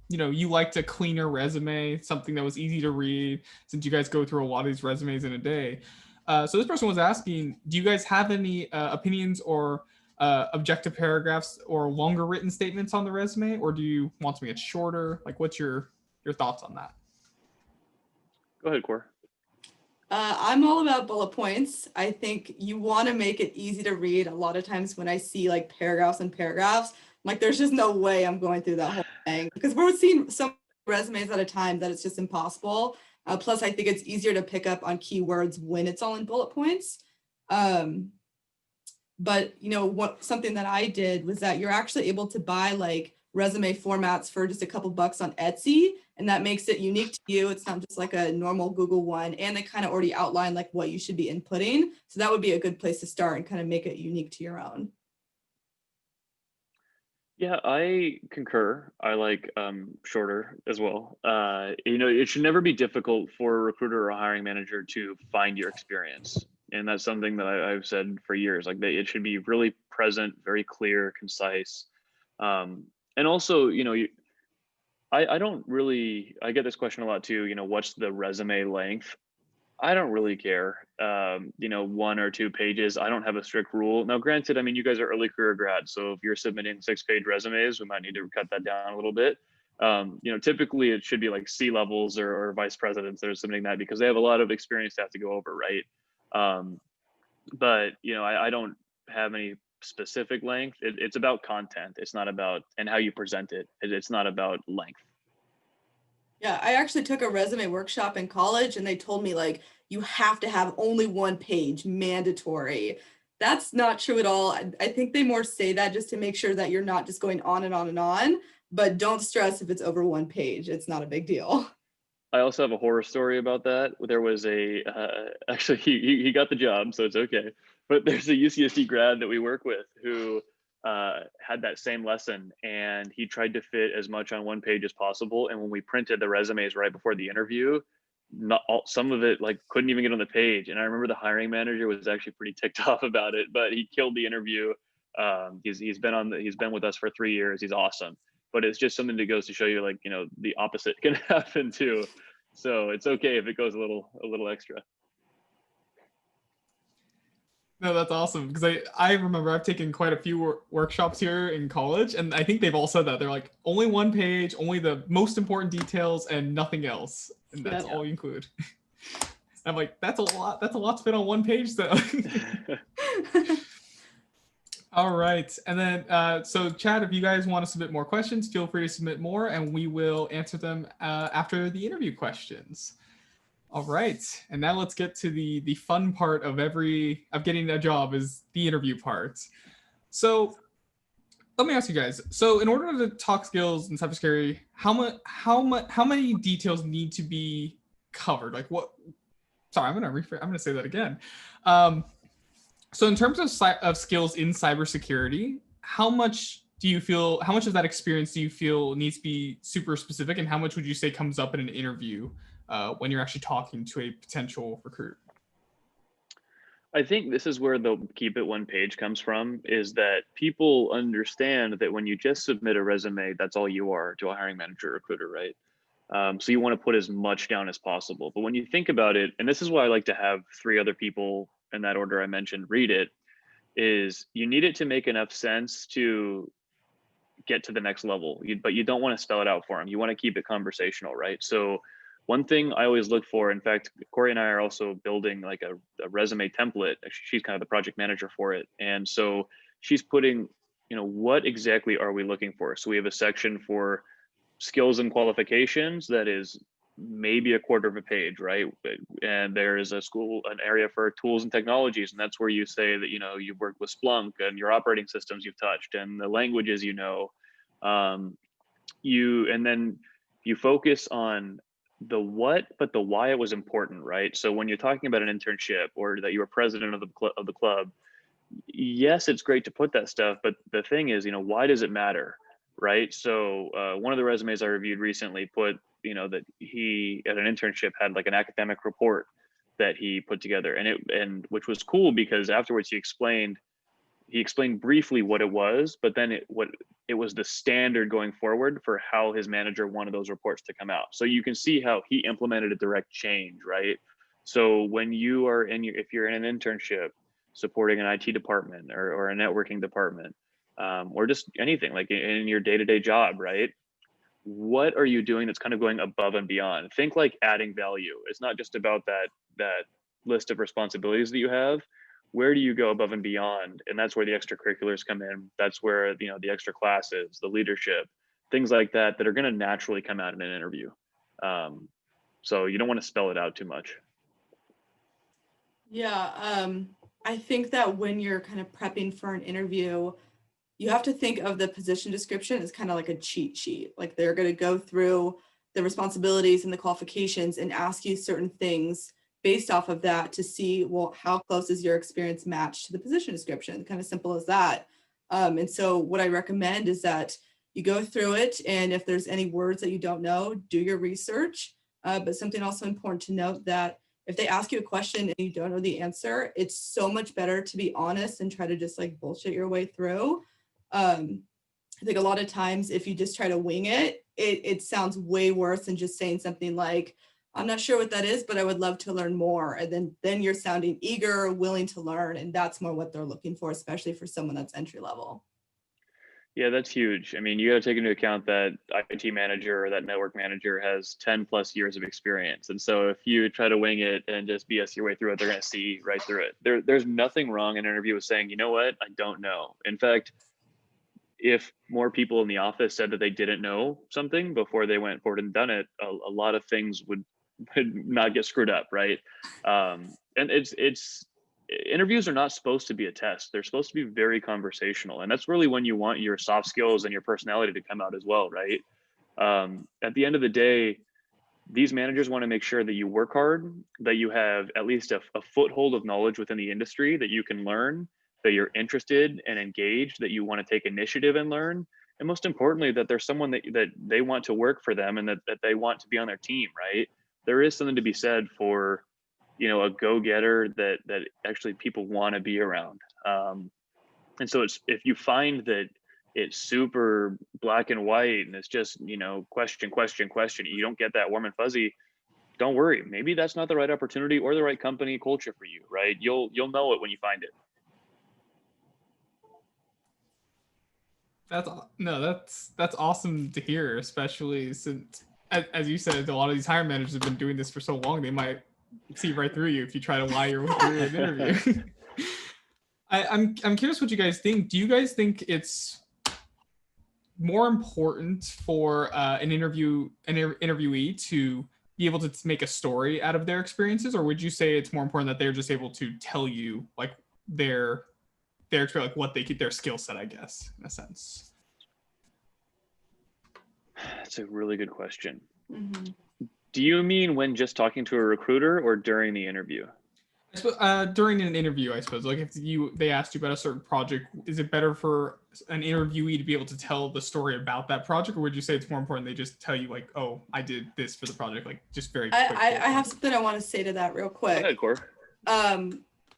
you liked a cleaner resume, something that was easy to read, since you guys go through a lot of these resumes in a day. So this person was asking, do you guys have any opinions or objective paragraphs or longer written statements on the resume, or do you want something that's shorter? Like, what's your thoughts on that? Go ahead, Cor. I'm all about bullet points. I think you want to make it easy to read. A lot of times when I see like paragraphs and paragraphs, I'm like, there's just no way I'm going through that whole thing, because we're seeing so many resumes at a time that it's just impossible. Plus, I think it's easier to pick up on keywords when it's all in bullet points. But something that I did was that you're actually able to buy like resume formats for just a couple bucks on Etsy, and that makes it unique to you. It's not just like a normal Google one, and they kind of already outline like what you should be inputting. So that would be a good place to start and kind of make it unique to your own. Yeah, I concur. I like shorter as well. It should never be difficult for a recruiter or a hiring manager to find your experience. And that's something that I've said for years. Like, it should be really present, very clear, concise. And also, I don't really, I get this question a lot too, what's the resume length? I don't really care. 1 or 2 pages. I don't have a strict rule. Now, granted, I mean, you guys are early career grads, so if you're submitting 6-page resumes, we might need to cut that down a little bit. Typically it should be like C-levels or vice presidents that are submitting that, because they have a lot of experience to have to go over, right? But I don't have any specific length. It's about content. It's not about, and how you present it. It's not about length. Yeah, I actually took a resume workshop in college, and they told me like, you have to have only 1 page, mandatory. That's not true at all. I think they more say that just to make sure that you're not just going on and on and on, but don't stress if it's over 1 page. It's not a big deal. I also have a horror story about that. There was actually he got the job, so it's okay. But there's a UCSD grad that we work with who had that same lesson, and he tried to fit as much on 1 page as possible. And when we printed the resumes right before the interview, not all, some of it like couldn't even get on the page. And I remember the hiring manager was actually pretty ticked off about it, but he killed the interview. He's been with us for 3 years. He's awesome. But it's just something that goes to show you, like, the opposite can happen too. So it's okay if it goes a little extra. No, that's awesome, because I remember I've taken quite a few workshops here in college, and I think they've all said that. They're like, only 1 page, only the most important details and nothing else, and that's all you include. I'm like, that's a lot to fit on 1 page though. All right, and then so Chad, if you guys want to submit more questions, feel free to submit more, and we will answer them after the interview questions. All right, and now let's get to the fun part of getting a job, is the interview part. So let me ask you guys. So in order to talk skills in cybersecurity, how many details need to be covered? Like what? Sorry, I'm gonna say that again. So in terms of skills in cybersecurity, how much of that experience do you feel needs to be super specific, and how much would you say comes up in an interview when you're actually talking to a potential recruit? I think this is where the keep it 1 page comes from, is that people understand that when you just submit a resume, that's all you are to a hiring manager or recruiter, right? So you want to put as much down as possible. But when you think about it, and this is why I like to have 3 other people in that order I mentioned read it, is you need it to make enough sense to get to the next level, but you don't want to spell it out for them. You want to keep it conversational, right? So one thing I always look for, in fact, Corey and I are also building like a resume template. Actually, she's kind of the project manager for it. And so she's putting, what exactly are we looking for? So we have a section for skills and qualifications that is maybe a quarter of a page, right? And there is an area for tools and technologies, and that's where you say that you've worked with Splunk and your operating systems you've touched and the languages and then you focus on the what, but the why it was important, right? So when you're talking about an internship or that you were president of the club, yes, it's great to put that stuff, but the thing is, why does it matter? Right. So one of the resumes I reviewed recently put, that he at an internship had like an academic report that he put together, and which was cool because afterwards he explained briefly what it was, but then it was the standard going forward for how his manager wanted those reports to come out. So you can see how he implemented a direct change, right? So when you are if you're in an internship supporting an IT department or a networking department, or just anything like in your day-to-day job, right? What are you doing that's kind of going above and beyond? Think like adding value. It's not just about that list of responsibilities that you have. Where do you go above and beyond? And that's where the extracurriculars come in. That's where the extra classes, the leadership, things like that are going to naturally come out in an interview. So you don't want to spell it out too much. Yeah, I think that when you're kind of prepping for an interview, you have to think of the position description as kind of like a cheat sheet. Like they're going to go through the responsibilities and the qualifications and ask you certain things based off of that to see, well, how close is your experience matched to the position description? Kind of simple as that. And so what I recommend is that you go through it, and if there's any words that you don't know, do your research. But something also important to note, that if they ask you a question and you don't know the answer, it's so much better to be honest and try to just like bullshit your way through. I think a lot of times if you just try to wing it, it sounds way worse than just saying something like, I'm not sure what that is, but I would love to learn more. And then you're sounding eager, willing to learn. And that's more what they're looking for, especially for someone that's entry level. Yeah, that's huge. I mean, you got to take into account that IT manager or that network manager has 10 plus years of experience. And so if you try to wing it and just BS your way through it, they're going to see right through it. There's nothing wrong in an interview with saying, you know what, I don't know. In fact, if more people in the office said that they didn't know something before they went forward and done it, a lot of things would not get screwed up, right? And it's interviews are not supposed to be a test. They're supposed to be very conversational. And that's really when you want your soft skills and your personality to come out as well, right? At the end of the day, these managers want to make sure that you work hard, that you have at least a foothold of knowledge within the industry, that you can learn, that you're interested and engaged, that you want to take initiative and learn. And most importantly, that there's someone that they want to work for them and that they want to be on their team, right? There is something to be said for, a go-getter that actually people want to be around. And so if you find that it's super black and white and it's just, question, you don't get that warm and fuzzy, don't worry. Maybe that's not the right opportunity or the right company culture for you, right? You'll know it when you find it. That's awesome to hear, especially since, as you said, a lot of these hiring managers have been doing this for so long, they might see right through you if you try to lie your way through an interview. I'm curious what you guys think. Do you guys think it's more important for an interviewee to be able to make a story out of their experiences, or would you say it's more important that they're just able to tell you like their like what their skill set, I guess, in a sense? That's a really good question. Mm-hmm. Do you mean when just talking to a recruiter or during the interview? I suppose, during an interview, I suppose, like if they asked you about a certain project, is it better for an interviewee to be able to tell the story about that project, or would you say it's more important they just tell you like, oh, I did this for the project, like just very quick? I have something I want to say to that real quick. Go ahead, Cor.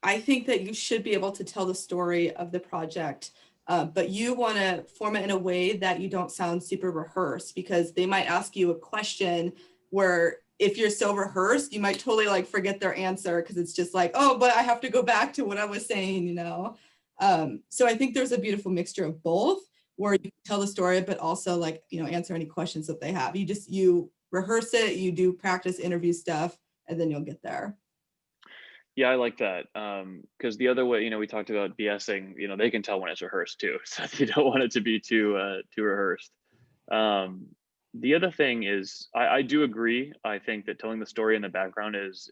I think that you should be able to tell the story of the project, but you want to form it in a way that you don't sound super rehearsed, because they might ask you a question where if you're so rehearsed, you might totally like forget their answer because it's just like, oh, but I have to go back to what I was saying, So I think there's a beautiful mixture of both, where you tell the story, but also like, answer any questions that they have. You rehearse it, you do practice interview stuff, and then you'll get there. Yeah, I like that. Because the other way, we talked about BSing, they can tell when it's rehearsed too. So you don't want it to be too rehearsed. The other thing is, I do agree. I think that telling the story in the background is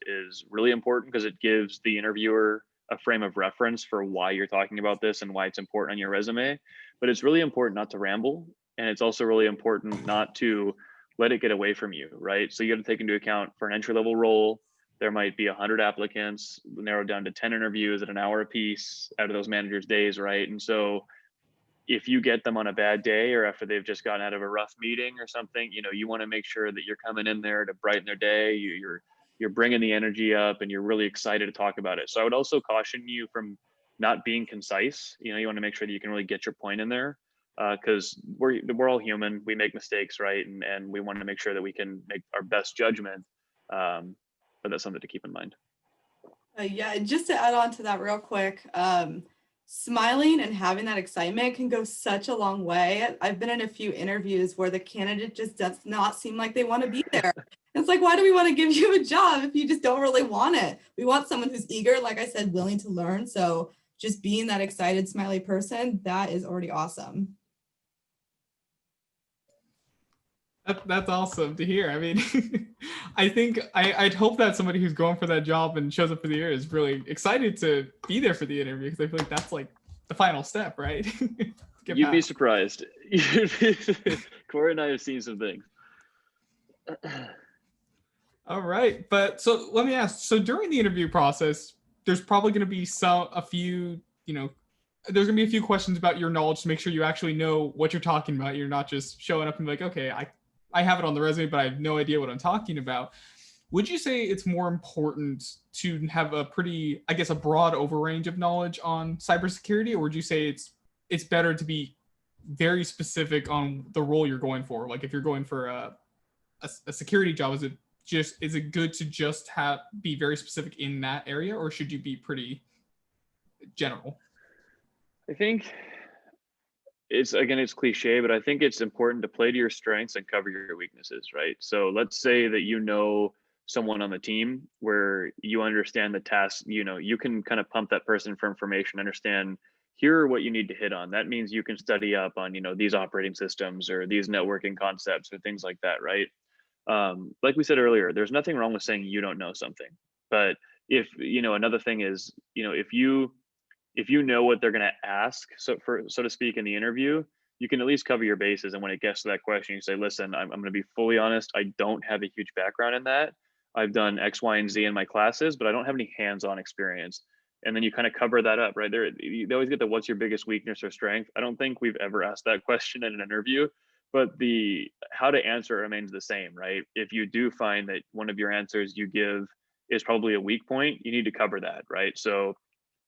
really important because it gives the interviewer a frame of reference for why you're talking about this and why it's important on your resume. But it's really important not to ramble. And it's also really important not to let it get away from you, right? So you got to take into account for an entry-level role, there might be 100 applicants, narrowed down to 10 interviews at an hour a piece out of those managers' days, right? And so if you get them on a bad day or after they've just gotten out of a rough meeting or something, you want to make sure that you're coming in there to brighten their day. You're bringing the energy up and you're really excited to talk about it. So I would also caution you from not being concise. You want to make sure that you can really get your point in there, because we're all human. We make mistakes, right? And we want to make sure that we can make our best judgment. But that's something to keep in mind. Yeah, just to add on to that real quick, smiling and having that excitement can go such a long way. I've been in a few interviews where the candidate just does not seem like they want to be there. It's like, why do we want to give you a job if you just don't really want it? We want someone who's eager, like I said, willing to learn. So just being that excited, smiley person, that is already awesome. That's awesome to hear. I mean, I think I'd hope that somebody who's going for that job and shows up for the year is really excited to be there for the interview, because I feel like that's like the final step, right? You'd be surprised. Corey and I have seen some things. All right, but so let me ask. So during the interview process, there's probably going to be a few questions about your knowledge to make sure you actually know what you're talking about. You're not just showing up and be like, okay, I have it on the resume, but I have no idea what I'm talking about. Would you say it's more important to have a pretty, I guess, a broad overrange of knowledge on cybersecurity, or would you say it's better to be very specific on the role you're going for? Like if you're going for a security job, is it good to just be very specific in that area, or should you be pretty general? I think it's cliche, but I think it's important to play to your strengths and cover your weaknesses, right? So let's say that someone on the team where you understand the task, you can kind of pump that person for information, understand here are what you need to hit on. That means you can study up on, these operating systems or these networking concepts or things like that, right? Like we said earlier, there's nothing wrong with saying you don't know something, but if, another thing is, if you know what they're going to ask, so to speak, in the interview, you can at least cover your bases. And when it gets to that question, you say, listen, I'm going to be fully honest. I don't have a huge background in that. I've done X, Y, and Z in my classes, but I don't have any hands-on experience. And then you kind of cover that up, right? They always get the what's your biggest weakness or strength. I don't think we've ever asked that question in an interview, but the how to answer it remains the same, right? If you do find that one of your answers you give is probably a weak point, you need to cover that, right? So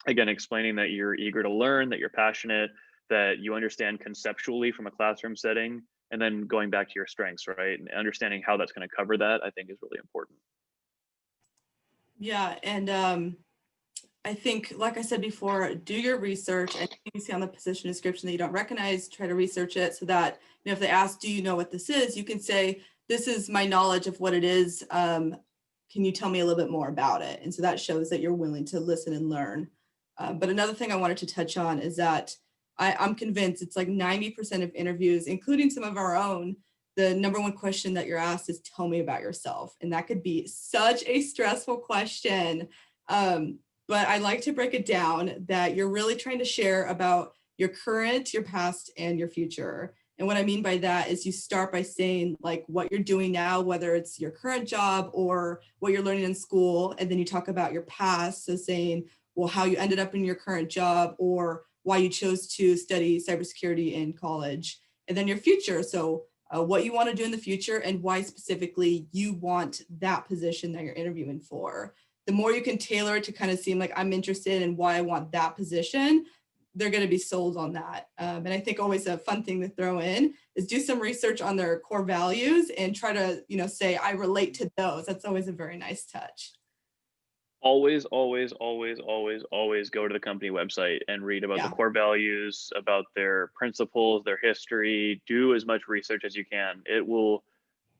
again, explaining that you're eager to learn, that you're passionate, that you understand conceptually from a classroom setting, and then going back to your strengths, right? And understanding how that's going to cover that, I think, is really important. Yeah, and I think, like I said before, do your research, and you see on the position description that you don't recognize, try to research it so that, if they ask, do you know what this is? You can say, this is my knowledge of what it is. Can you tell me a little bit more about it? And so that shows that you're willing to listen and learn. But another thing I wanted to touch on is that I'm convinced it's like 90% of interviews, including some of our own, the number one question that you're asked is, tell me about yourself. And that could be such a stressful question. But I like to break it down that you're really trying to share about your current, your past, and your future. And what I mean by that is you start by saying like what you're doing now, whether it's your current job or what you're learning in school. And then you talk about your past. So saying, well, how you ended up in your current job or why you chose to study cybersecurity in college. And then your future. So what you want to do in the future and why specifically you want that position that you're interviewing for. The more you can tailor it to kind of seem like I'm interested in why I want that position, they're going to be sold on that. And I think always a fun thing to throw in is do some research on their core values and try to, say, I relate to those. That's always a very nice touch. Always go to the company website and read about the core values, about their principles, their history. Do as much research as you can.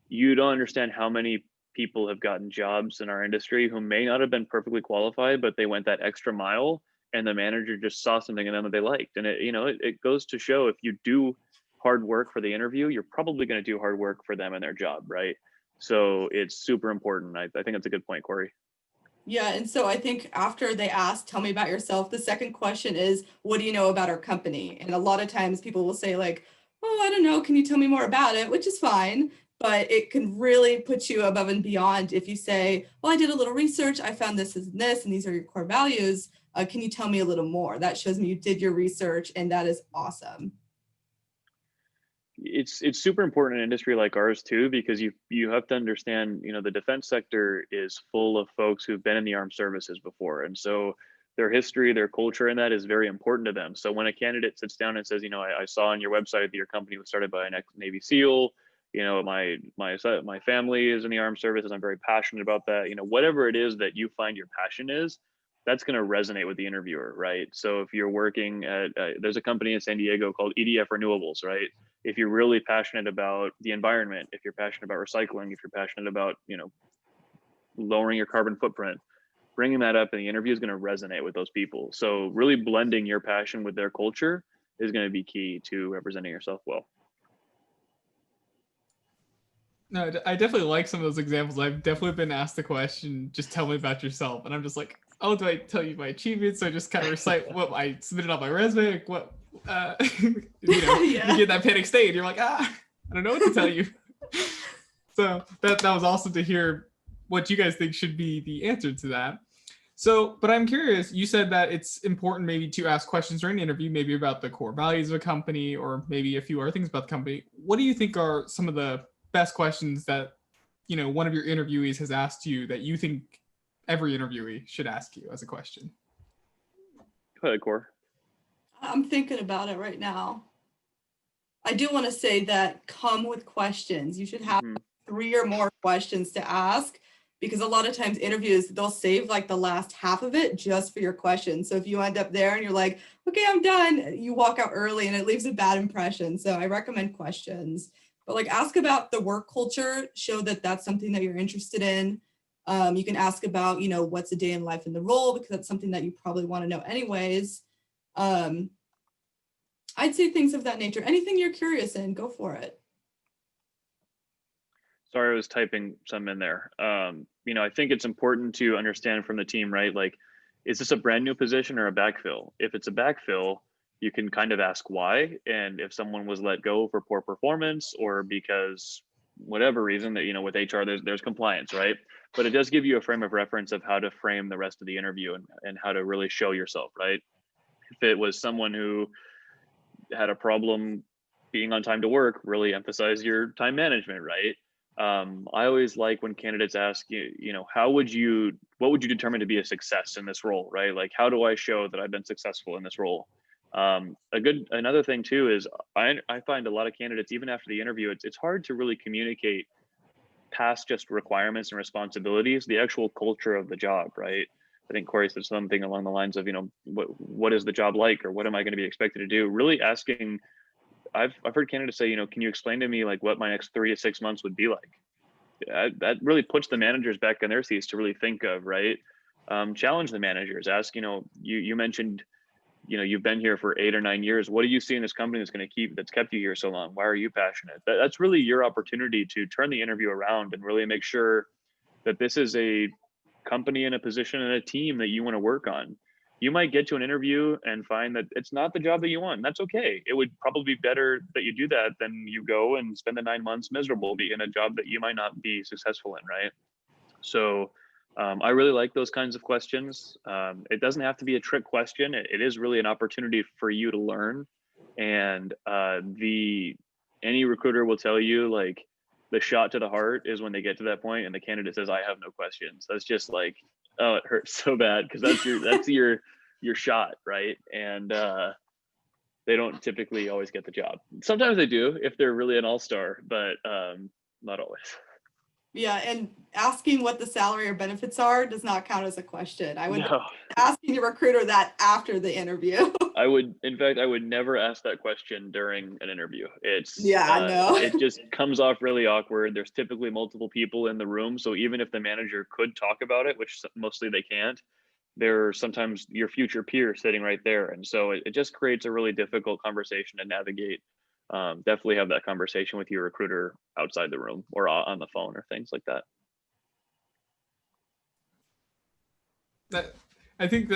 You don't understand how many people have gotten jobs in our industry who may not have been perfectly qualified, but they went that extra mile and the manager just saw something in them that they liked. And it goes to show, if you do hard work for the interview, you're probably going to do hard work for them in their job, right? So it's super important. I think that's a good point, Corey. Yeah, and so I think after they ask, tell me about yourself, the second question is, what do you know about our company? And a lot of times people will say like, oh, I don't know, can you tell me more about it? Which is fine, but it can really put you above and beyond if you say, well, I did a little research, I found this and this, and these are your core values. Can you tell me a little more? That shows me you did your research, and that is awesome. It's super important in an industry like ours too, because you have to understand, the defense sector is full of folks who've been in the armed services before. And so their history, their culture, and that is very important to them. So when a candidate sits down and says, I saw on your website that your company was started by an ex-Navy SEAL, my family is in the armed services, I'm very passionate about that. Whatever it is that you find your passion is, that's going to resonate with the interviewer, right? So if you're working at, there's a company in San Diego called EDF Renewables, right? If you're really passionate about the environment, if you're passionate about recycling, if you're passionate about, lowering your carbon footprint, bringing that up in the interview is going to resonate with those people. So really blending your passion with their culture is going to be key to representing yourself well. No, I definitely like some of those examples. I've definitely been asked the question, just tell me about yourself. And I'm just like, oh, do I tell you my achievements? So I just kind of recite what I submitted on my resume, like what, you get that panic state. You're like, I don't know what to tell you. So that was awesome to hear what you guys think should be the answer to that. So, but I'm curious, you said that it's important maybe to ask questions during an interview, maybe about the core values of a company, or maybe a few other things about the company. What do you think are some of the best questions that, one of your interviewees has asked you that you think every interviewee should ask you as a question? Go ahead, Cor. I'm thinking about it right now. I do want to say that come with questions. You should have 3 or more questions to ask, because a lot of times interviews, they'll save like the last half of it just for your questions. So if you end up there and you're like, okay, I'm done, you walk out early and it leaves a bad impression. So I recommend questions, but like ask about the work culture, show that that's something that you're interested in. You can ask about, what's a day in life in the role, because that's something that you probably want to know anyways. I'd say things of that nature. Anything you're curious in, go for it. Sorry, I was typing some in there. I think it's important to understand from the team, right? Like, is this a brand new position or a backfill? If it's a backfill, you can kind of ask why. And if someone was let go for poor performance or because whatever reason that, with HR, there's compliance, right? But it does give you a frame of reference of how to frame the rest of the interview and how to really show yourself, right? If it was someone who had a problem being on time to work, really emphasize your time management, right? I always like when candidates ask what would you determine to be a success in this role, right? Like, how do I show that I've been successful in this role? Another thing too is I find a lot of candidates, even after the interview, it's hard to really communicate past just requirements and responsibilities, the actual culture of the job, right? I think Corey said something along the lines of, what is the job like, or what am I going to be expected to do? Really asking. I've heard candidates say, can you explain to me like what my next 3 to 6 months would be like? That really puts the managers back in their seats to really think of, right? Challenge the managers. Ask, you mentioned, you've been here for 8 or 9 years. What do you see in this company that's kept you here so long? Why are you passionate? That's really your opportunity to turn the interview around and really make sure that this is a company and a position and a team that you want to work on. You might get to an interview and find that it's not the job that you want. And that's okay. It would probably be better that you do that than you go and spend the 9 months miserable being in a job that you might not be successful in, right? So I really like those kinds of questions. It doesn't have to be a trick question. It is really an opportunity for you to learn. And any recruiter will tell you, like, the shot to the heart is when they get to that point and the candidate says, I have no questions. That's just like, oh, it hurts so bad, because that's your shot, right? And they don't typically always get the job. Sometimes they do if they're really an all-star, but not always. Yeah, and asking what the salary or benefits are does not count as a question. I would No. asking your recruiter that after the interview. In fact, I would never ask that question during an interview. I know. It just comes off really awkward. There's typically multiple people in the room. So even if the manager could talk about it, which mostly they can't, there's sometimes your future peer sitting right there. And so it just creates a really difficult conversation to navigate. Definitely have that conversation with your recruiter outside the room or on the phone or things like that. I think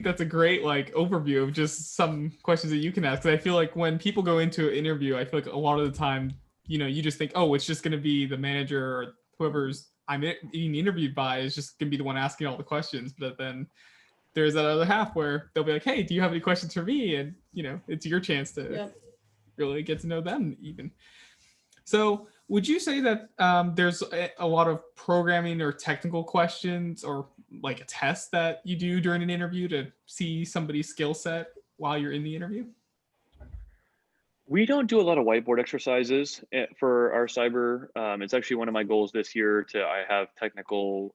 that's a great overview of just some questions that you can ask. 'Cause I feel like when people go into an interview, I feel like a lot of the time, you just think, oh, it's just going to be the manager or whoever's I'm being interviewed by is just going to be the one asking all the questions. But then there's that other half where they'll be like, hey, do you have any questions for me? And it's your chance to really get to know them even. So would you say that there's a lot of programming or technical questions or like a test that you do during an interview to see somebody's skill set while you're in the interview? We don't do a lot of whiteboard exercises for our cyber. It's actually one of my goals this year I have technical,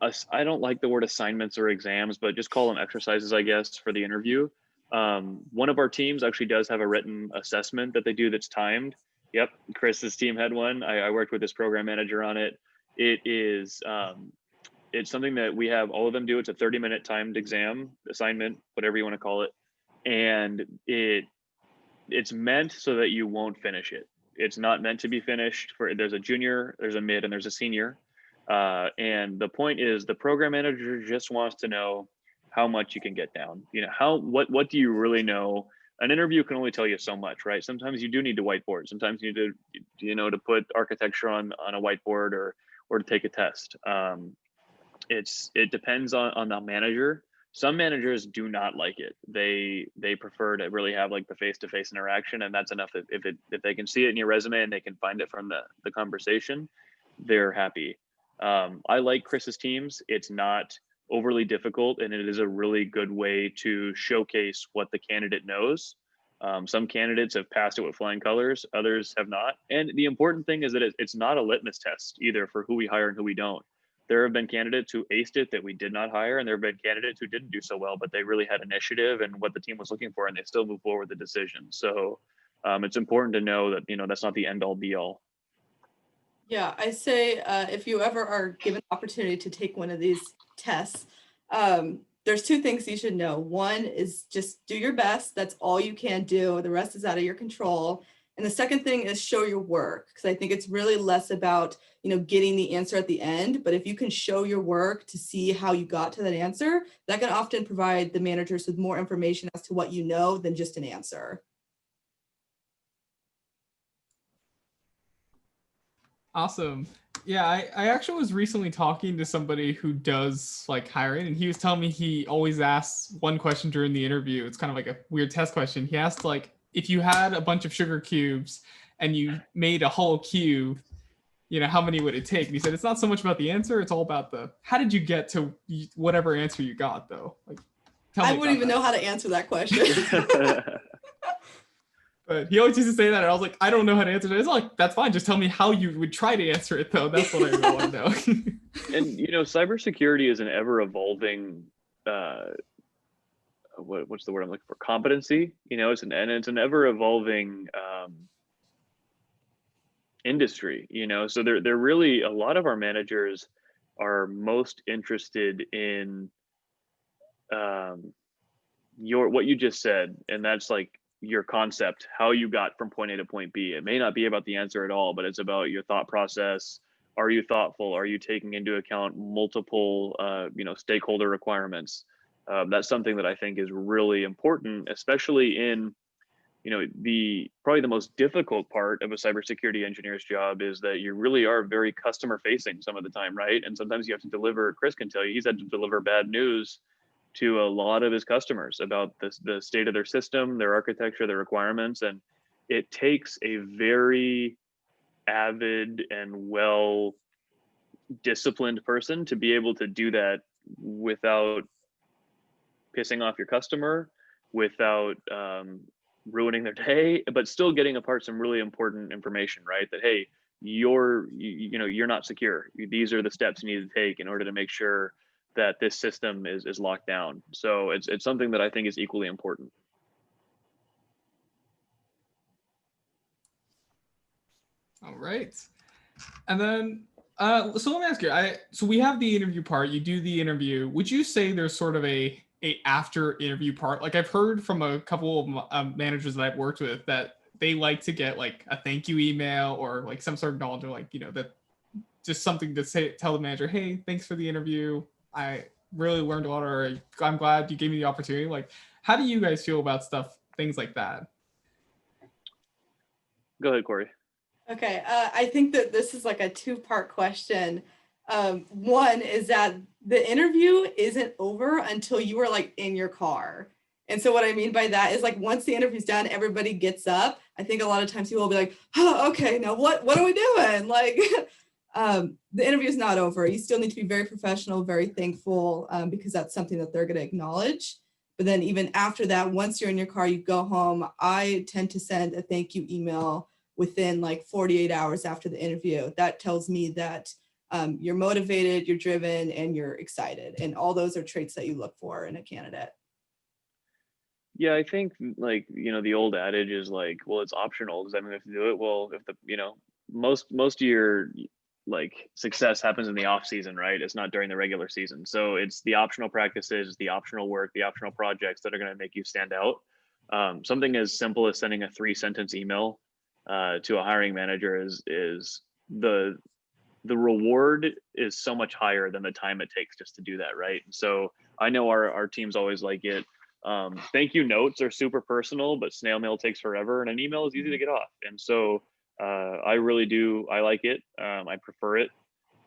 I don't like the word assignments or exams, but just call them exercises, I guess, for the interview. One of our teams actually does have a written assessment that they do that's timed. Yep, Chris's team had one. I worked with this program manager on it. It is, it's something that we have all of them do. It's a 30-minute timed exam, assignment, whatever you want to call it. And it's meant so that you won't finish it. It's not meant to be finished. There's a junior, there's a mid, and there's a senior. And the point is the program manager just wants to know how much you can get down. What do you really know? An interview can only tell you so much, right? Sometimes you do need to whiteboard. Sometimes you need to, to put architecture on a whiteboard or to take a test. It depends on the manager. Some managers do not like it. They prefer to really have like the face-to-face interaction, and that's enough. If they can see it in your resume and they can find it from the conversation, they're happy. I like Chris's teams. It's not overly difficult, and it is a really good way to showcase what the candidate knows. Some candidates have passed it with flying colors, others have not. And the important thing is that it's not a litmus test either for who we hire and who we don't. There have been candidates who aced it that we did not hire, and there have been candidates who didn't do so well, but they really had initiative and what the team was looking for, and they still move forward with the decision. So it's important to know that, that's not the end all be all. Yeah, I say if you ever are given the opportunity to take one of these tests, there's two things you should know. One is just do your best. That's all you can do. The rest is out of your control. And the second thing is show your work, because I think it's really less about, getting the answer at the end, but if you can show your work to see how you got to that answer, that can often provide the managers with more information as to what you know than just an answer. Awesome. Yeah, I actually was recently talking to somebody who does like hiring, and he was telling me he always asks one question during the interview. It's kind of like a weird test question. He asked, like, if you had a bunch of sugar cubes and you made a whole cube, how many would it take? And he said, it's not so much about the answer, it's all about how did you get to whatever answer you got, though? Like, I wouldn't even know how to answer that question. But he always used to say that, and I was like, I don't know how to answer that. It's like, that's fine. Just tell me how you would try to answer it, though. That's what I really want to know. And cybersecurity is an ever-evolving, what's the word I'm looking for? Competency. It's an ever-evolving industry. So they're really, a lot of our managers are most interested in what you just said, and that's like your concept, how you got from point A to point B. It may not be about the answer at all, but it's about your thought process. Are you thoughtful? Are you taking into account multiple, stakeholder requirements? That's something that I think is really important, especially in, probably the most difficult part of a cybersecurity engineer's job is that you really are very customer facing some of the time, right? And sometimes you have to deliver, Chris can tell you, he's had to deliver bad news to a lot of his customers about the state of their system, their architecture, their requirements. And it takes a very avid and well disciplined person to be able to do that without pissing off your customer, without ruining their day, but still getting apart some really important information, right? That, hey, you're not secure. These are the steps you need to take in order to make sure that this system is locked down. So it's something that I think is equally important. All right. And then, so let me ask you, so we have the interview part, you do the interview. Would you say there's sort of a after interview part? Like, I've heard from a couple of managers that I've worked with that they like to get like a thank you email or like some sort of knowledge, or like, that just something to tell the manager, hey, thanks for the interview. I really learned a lot, or I'm glad you gave me the opportunity. Like, how do you guys feel about things like that? Go ahead, Corey. Okay, I think that this is like a two-part question. One is that the interview isn't over until you are like in your car. And so what I mean by that is, like, once the interview's done, everybody gets up. I think a lot of times people will be like, oh, okay, now what are we doing? Like, the interview is not over. You still need to be very professional, very thankful, because that's something that they're going to acknowledge. But then even after that, once you're in your car, you go home. I tend to send a thank you email within like 48 hours after the interview. That tells me that you're motivated, you're driven, and you're excited. And all those are traits that you look for in a candidate. Yeah, I think, like, the old adage is like, well, it's optional. Does that mean we have to do it? Well, if most of your like success happens in the off season, right? It's not during the regular season. So it's the optional practices, the optional work, the optional projects that are going to make you stand out. Something as simple as sending a 3-sentence email to a hiring manager is the reward is so much higher than the time it takes just to do that, right? So I know our teams always like it. Thank you notes are super personal, but snail mail takes forever, and an email is easy to get off. And so I really do. I like it. I prefer it.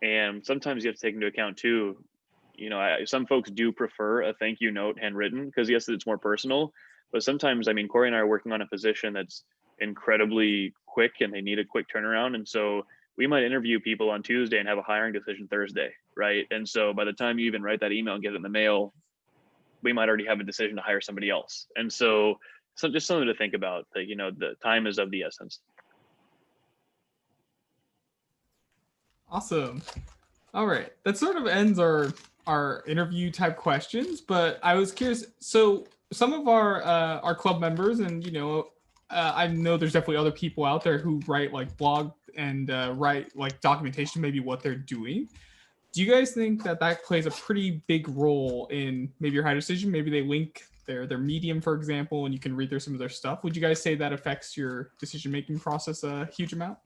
And sometimes you have to take into account too, some folks do prefer a thank you note handwritten because, yes, it's more personal. But sometimes, I mean, Corey and I are working on a position that's incredibly quick and they need a quick turnaround. And so we might interview people on Tuesday and have a hiring decision Thursday, right? And so by the time you even write that email and get it in the mail, we might already have a decision to hire somebody else. And so just something to think about, that, the time is of the essence. Awesome. All right. That sort of ends our interview type questions, but I was curious. So some of our club members, and I know there's definitely other people out there who write like blog and write like documentation, maybe what they're doing. Do you guys think that plays a pretty big role in maybe your hire decision? Maybe they link their medium, for example, and you can read through some of their stuff. Would you guys say that affects your decision-making process a huge amount?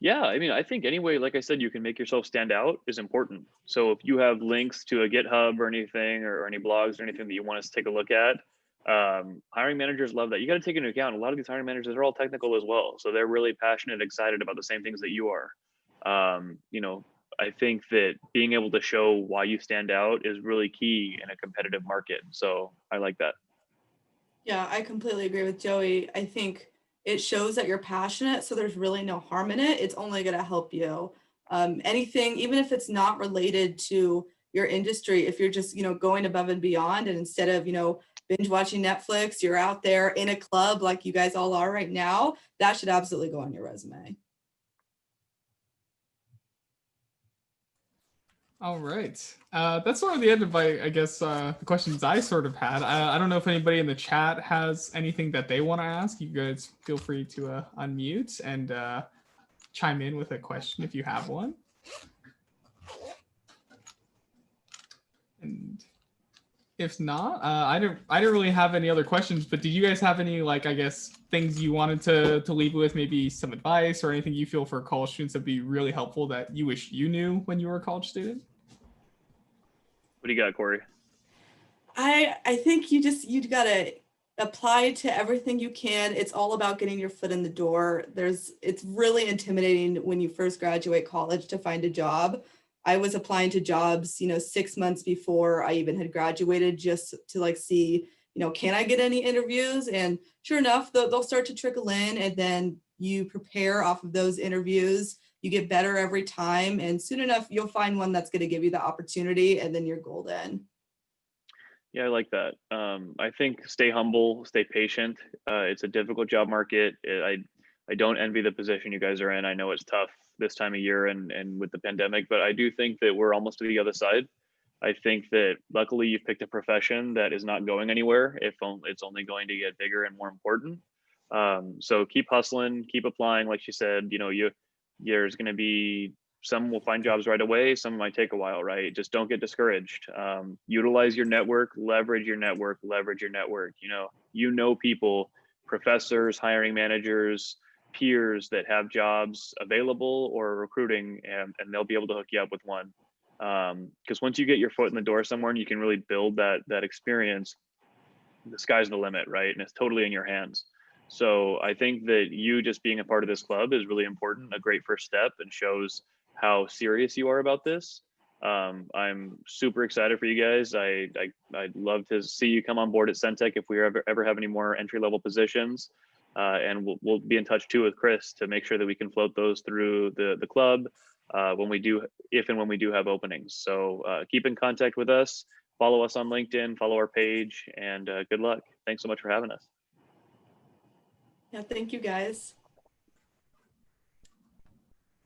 Yeah, I mean, I think anyway, like I said, you can make yourself stand out is important. So if you have links to a GitHub or anything, or any blogs or anything that you want us to take a look at, hiring managers love that. You got to take into account a lot of these hiring managers are all technical as well, so they're really passionate and excited about the same things that you are. You know, I think that being able to show why you stand out is really key in a competitive market. So I like that. Yeah, I completely agree with Joey. I think it shows that you're passionate, so there's really no harm in it. It's only going to help you. Anything, even if it's not related to your industry, if you're just, going above and beyond, and instead of, binge watching Netflix, you're out there in a club like you guys all are right now, that should absolutely go on your resume. All right. That's sort of the end of the questions I sort of had. I don't know if anybody in the chat has anything that they want to ask. You guys feel free to unmute and chime in with a question if you have one. And if not, I didn't really have any other questions, but did you guys have any, things you wanted to leave with, maybe some advice or anything you feel for college students that'd be really helpful that you wish you knew when you were a college student? What do you got, Corey? I think you got to apply to everything you can. It's all about getting your foot in the door. It's really intimidating when you first graduate college to find a job. I was applying to jobs, 6 months before I even had graduated, just to see, can I get any interviews? And sure enough, they'll start to trickle in, and then you prepare off of those interviews. You get better every time, and soon enough, you'll find one that's going to give you the opportunity, and then you're golden. Yeah, I like that. I think stay humble, stay patient. It's a difficult job market. I don't envy the position you guys are in. I know it's tough this time of year and with the pandemic, but I do think that we're almost to the other side. I think that luckily you've picked a profession that is not going anywhere. It's only going to get bigger and more important. So keep hustling, keep applying. Like she said, there's going to be some will find jobs right away. Some might take a while, right? Just don't get discouraged. Utilize your network, leverage your network, leverage your network. People, professors, hiring managers, peers that have jobs available or recruiting, and they'll be able to hook you up with one. Because once you get your foot in the door somewhere and you can really build that experience, the sky's the limit, right? And it's totally in your hands. So I think that you just being a part of this club is really important, a great first step, and shows how serious you are about this. I'm super excited for you guys. I'd love to see you come on board at Centech if we ever have any more entry-level positions. And we'll be in touch too with Chris to make sure that we can float those through the club if and when we do have openings. So keep in contact with us, follow us on LinkedIn, follow our page, and good luck. Thanks so much for having us. Yeah, thank you guys.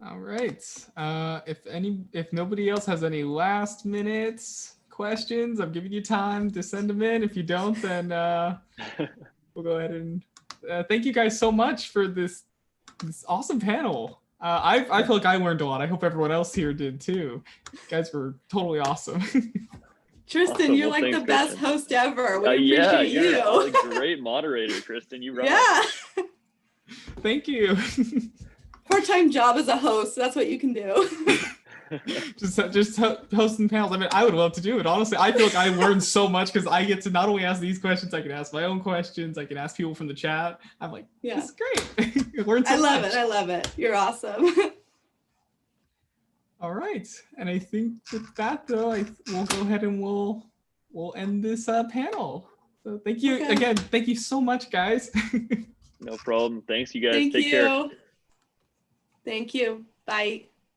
All right. If nobody else has any last minutes questions, I'm giving you time to send them in. If you don't, then we'll go ahead and thank you guys so much for this awesome panel. I feel like I learned a lot. I hope everyone else here did too. You guys were totally awesome. Tristan, awesome. You're like Thanks, the best Kristen. host ever. We appreciate you. You're a great moderator, Kristen. You rock. Yeah. Thank you. Part-time job as a host. That's what you can do. just hosting panels. I mean, I would love to do it. Honestly, I feel like I learned so much because I get to not only ask these questions, I can ask my own questions. I can ask people from the chat. I'm like, yeah, this is great. I learned so much. I love it. You're awesome. All right, and I think with that though, we'll go ahead and we'll end this panel. So thank you again. Thank you so much, guys. No problem. Thanks, you guys. Thank Take you. care. Thank you. Bye.